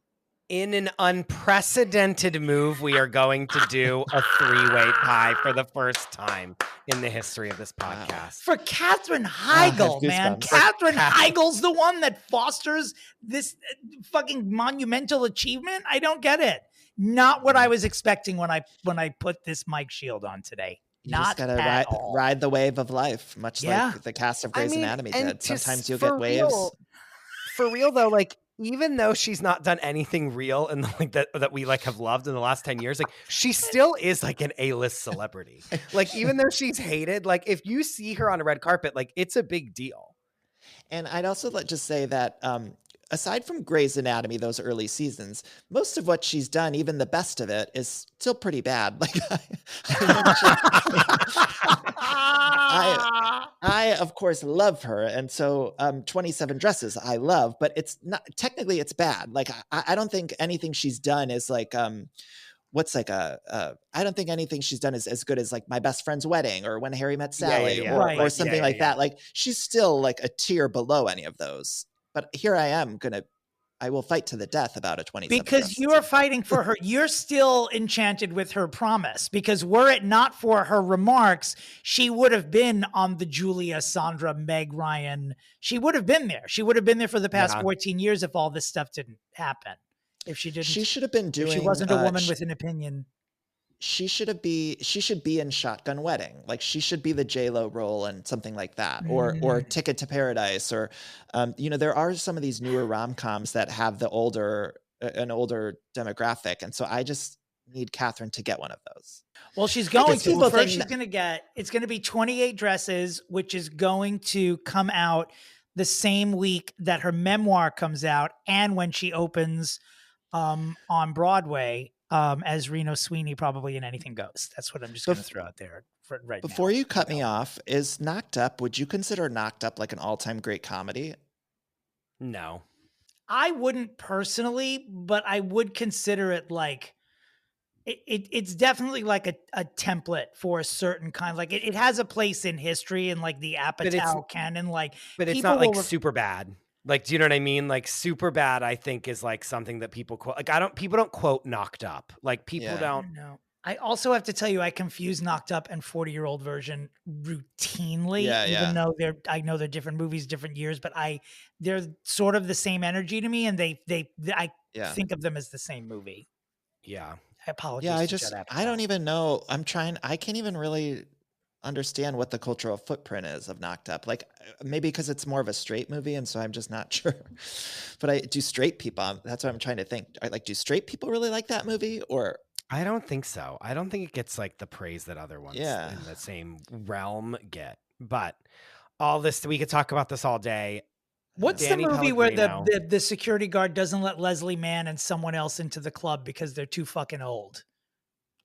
In an unprecedented move, we are going to do a 3-way tie for the first time in the history of this podcast.
For Katherine Heigl, man. Katherine Heigl's the one that fosters this fucking monumental achievement. I don't get it. Not what I was expecting when I put this mic shield on today.
You just gotta ride the wave of life, much like the cast of Grey's Anatomy did. Sometimes you'll get waves.
For real though, like, even though she's not done anything real and like that we like have loved in the last 10 years, like she still is like an A-list celebrity. Like even though she's hated, like if you see her on a red carpet, like it's a big deal.
And I'd also just say that aside from Grey's Anatomy, those early seasons, most of what she's done, even the best of it, is still pretty bad. Like I of course love her, and so 27 Dresses I love, but it's not technically it's bad. Like I don't think anything she's done is like I don't think anything she's done is as good as like My Best Friend's Wedding or When Harry Met Sally or something like that. Like she's still like a tier below any of those. But here I am I will fight to the death about a 27.
Because you are fighting for her. You're still enchanted with her promise, because were it not for her remarks, she would have been on the Julia, Sandra, Meg Ryan. She would have been there. She would have been there for the past 14 years if all this stuff didn't happen. If she didn't,
she should have been doing.
If she wasn't a woman with an opinion.
She should be in Shotgun Wedding. Like she should be the J-Lo role and something like that, or Ticket to Paradise, or there are some of these newer rom-coms that have an older demographic, and so I just need Katherine to get one of those.
Well, she's going to. First, she's going to get. It's going to be 28 Dresses, which is going to come out the same week that her memoir comes out, and when she opens on Broadway. As Reno Sweeney, probably in Anything Goes. That's what I'm just going to throw out there right now.
Before you cut me off, is Knocked Up, would you consider Knocked Up like an all-time great comedy?
No.
I wouldn't personally, but I would consider it like, it's definitely like a template for a certain kind. Like it has a place in history and like the Apatow canon. Like,
but it's not like super bad. Like, do you know what I mean? Like super bad, I think is like something that people quote. Like people don't quote Knocked Up. Like people don't.
No. I also have to tell you, I confuse Knocked Up and 40-Year-Old Version routinely. Even though I know they're different movies, different years, but they're sort of the same energy to me, and I think of them as the same movie.
Yeah.
I apologize.
Yeah, I don't even know. I can't even really understand what the cultural footprint is of Knocked Up. Like maybe because it's more of a straight movie, and so I'm just not sure. But do straight people? That's what I'm trying to think. Do straight people really like that movie? Or
I don't think so. I don't think it gets like the praise that other ones in the same realm get. But all this, we could talk about this all day.
What's the movie where the security guard doesn't let Leslie Mann and someone else into the club because they're too fucking old?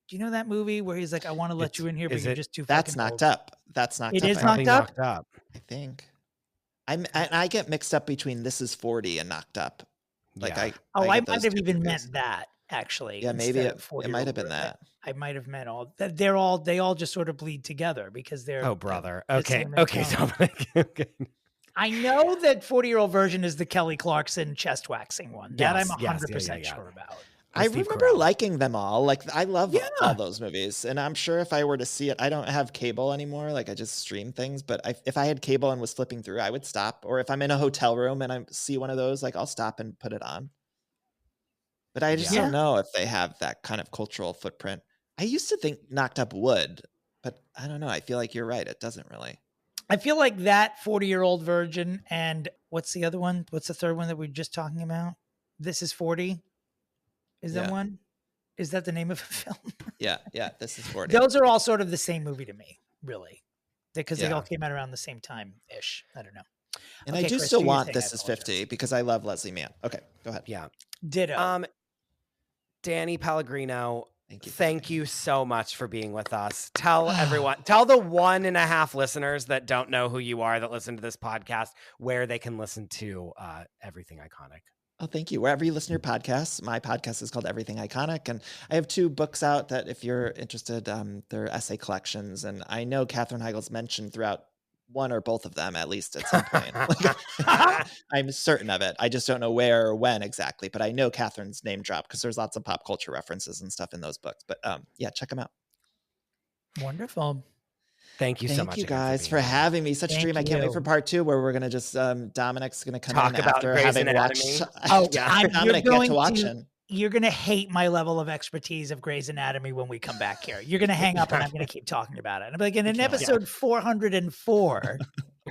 Do you know that movie where he's like, I want to let you in here, but you're just too fucking old?
That's Knocked Up. That's Knocked Up.
It is Knocked Up?
I think. I get mixed up between This Is 40 and Knocked Up. Like I
might have even meant that, actually.
Yeah, maybe it might have been that.
I might have meant they all just sort of bleed together because they're
brother. Okay, Dominick. Okay.
I know that 40-Year-Old Version is the Kelly Clarkson chest waxing one. That I'm 100% sure about.
I remember liking them all. Like I love all those movies, and I'm sure if I were to see it, I don't have cable anymore. Like I just stream things. But if I had cable and was flipping through, I would stop. Or if I'm in a hotel room and I see one of those, like I'll stop and put it on. But I just don't know if they have that kind of cultural footprint. I used to think Knocked Up would, but I don't know. I feel like you're right. It doesn't really.
I feel like that 40-Year-Old Virgin, and what's the other one? What's the third one that we were just talking about? This Is 40. Is that one? Is that the name of a film?
Yeah. This Is 40.
Those are all sort of the same movie to me, really, because they all came out around the same time-ish. I don't know.
And I do Chris, still want This Is 50 because I love Leslie Mann. Okay, go ahead.
Yeah.
Ditto.
Danny Pellegrino, thank you so much for being with us. Tell everyone, tell the 1.5 listeners that don't know who you are that listen to this podcast where they can listen to Everything Iconic.
Oh, thank you. Wherever you listen to your podcasts, my podcast is called Everything Iconic. And I have 2 books out that if you're interested, they're essay collections. And I know Katherine Heigl's mentioned throughout one or both of them, at least at some point. I'm certain of it. I just don't know where or when exactly. But I know Katherine's name dropped because there's lots of pop culture references and stuff in those books. But check them out.
Wonderful.
Thank you so much.
Thank you guys for having me. Such a dream. I can't wait for part 2 where we're going to just, Dominick's going to come in after having watched. Dominick get to watch it.
You're going to hate my level of expertise of Grey's Anatomy when we come back here. You're going to hang up and I'm going to keep talking about it. And I'm like, in episode 404,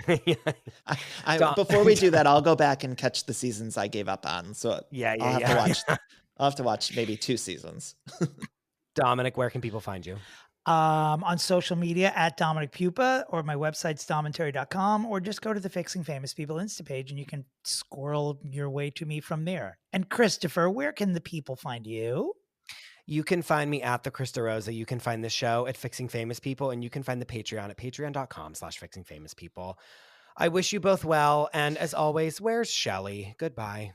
Before we do that, I'll go back and catch the seasons I gave up on. So I'll have to watch maybe 2 seasons.
Dominick, where can people find you?
On social media at Dominick Pupa, or my website's domintary.com, or just go to the Fixing Famous People Insta page and you can squirrel your way to me from there. And Christopher, where can the people find you?
You can find me at the Chris DeRosa. You can find the show at Fixing Famous People, and you can find the Patreon at patreon.com/Fixing Famous People. I wish you both well. And as always, where's Shelley? Goodbye.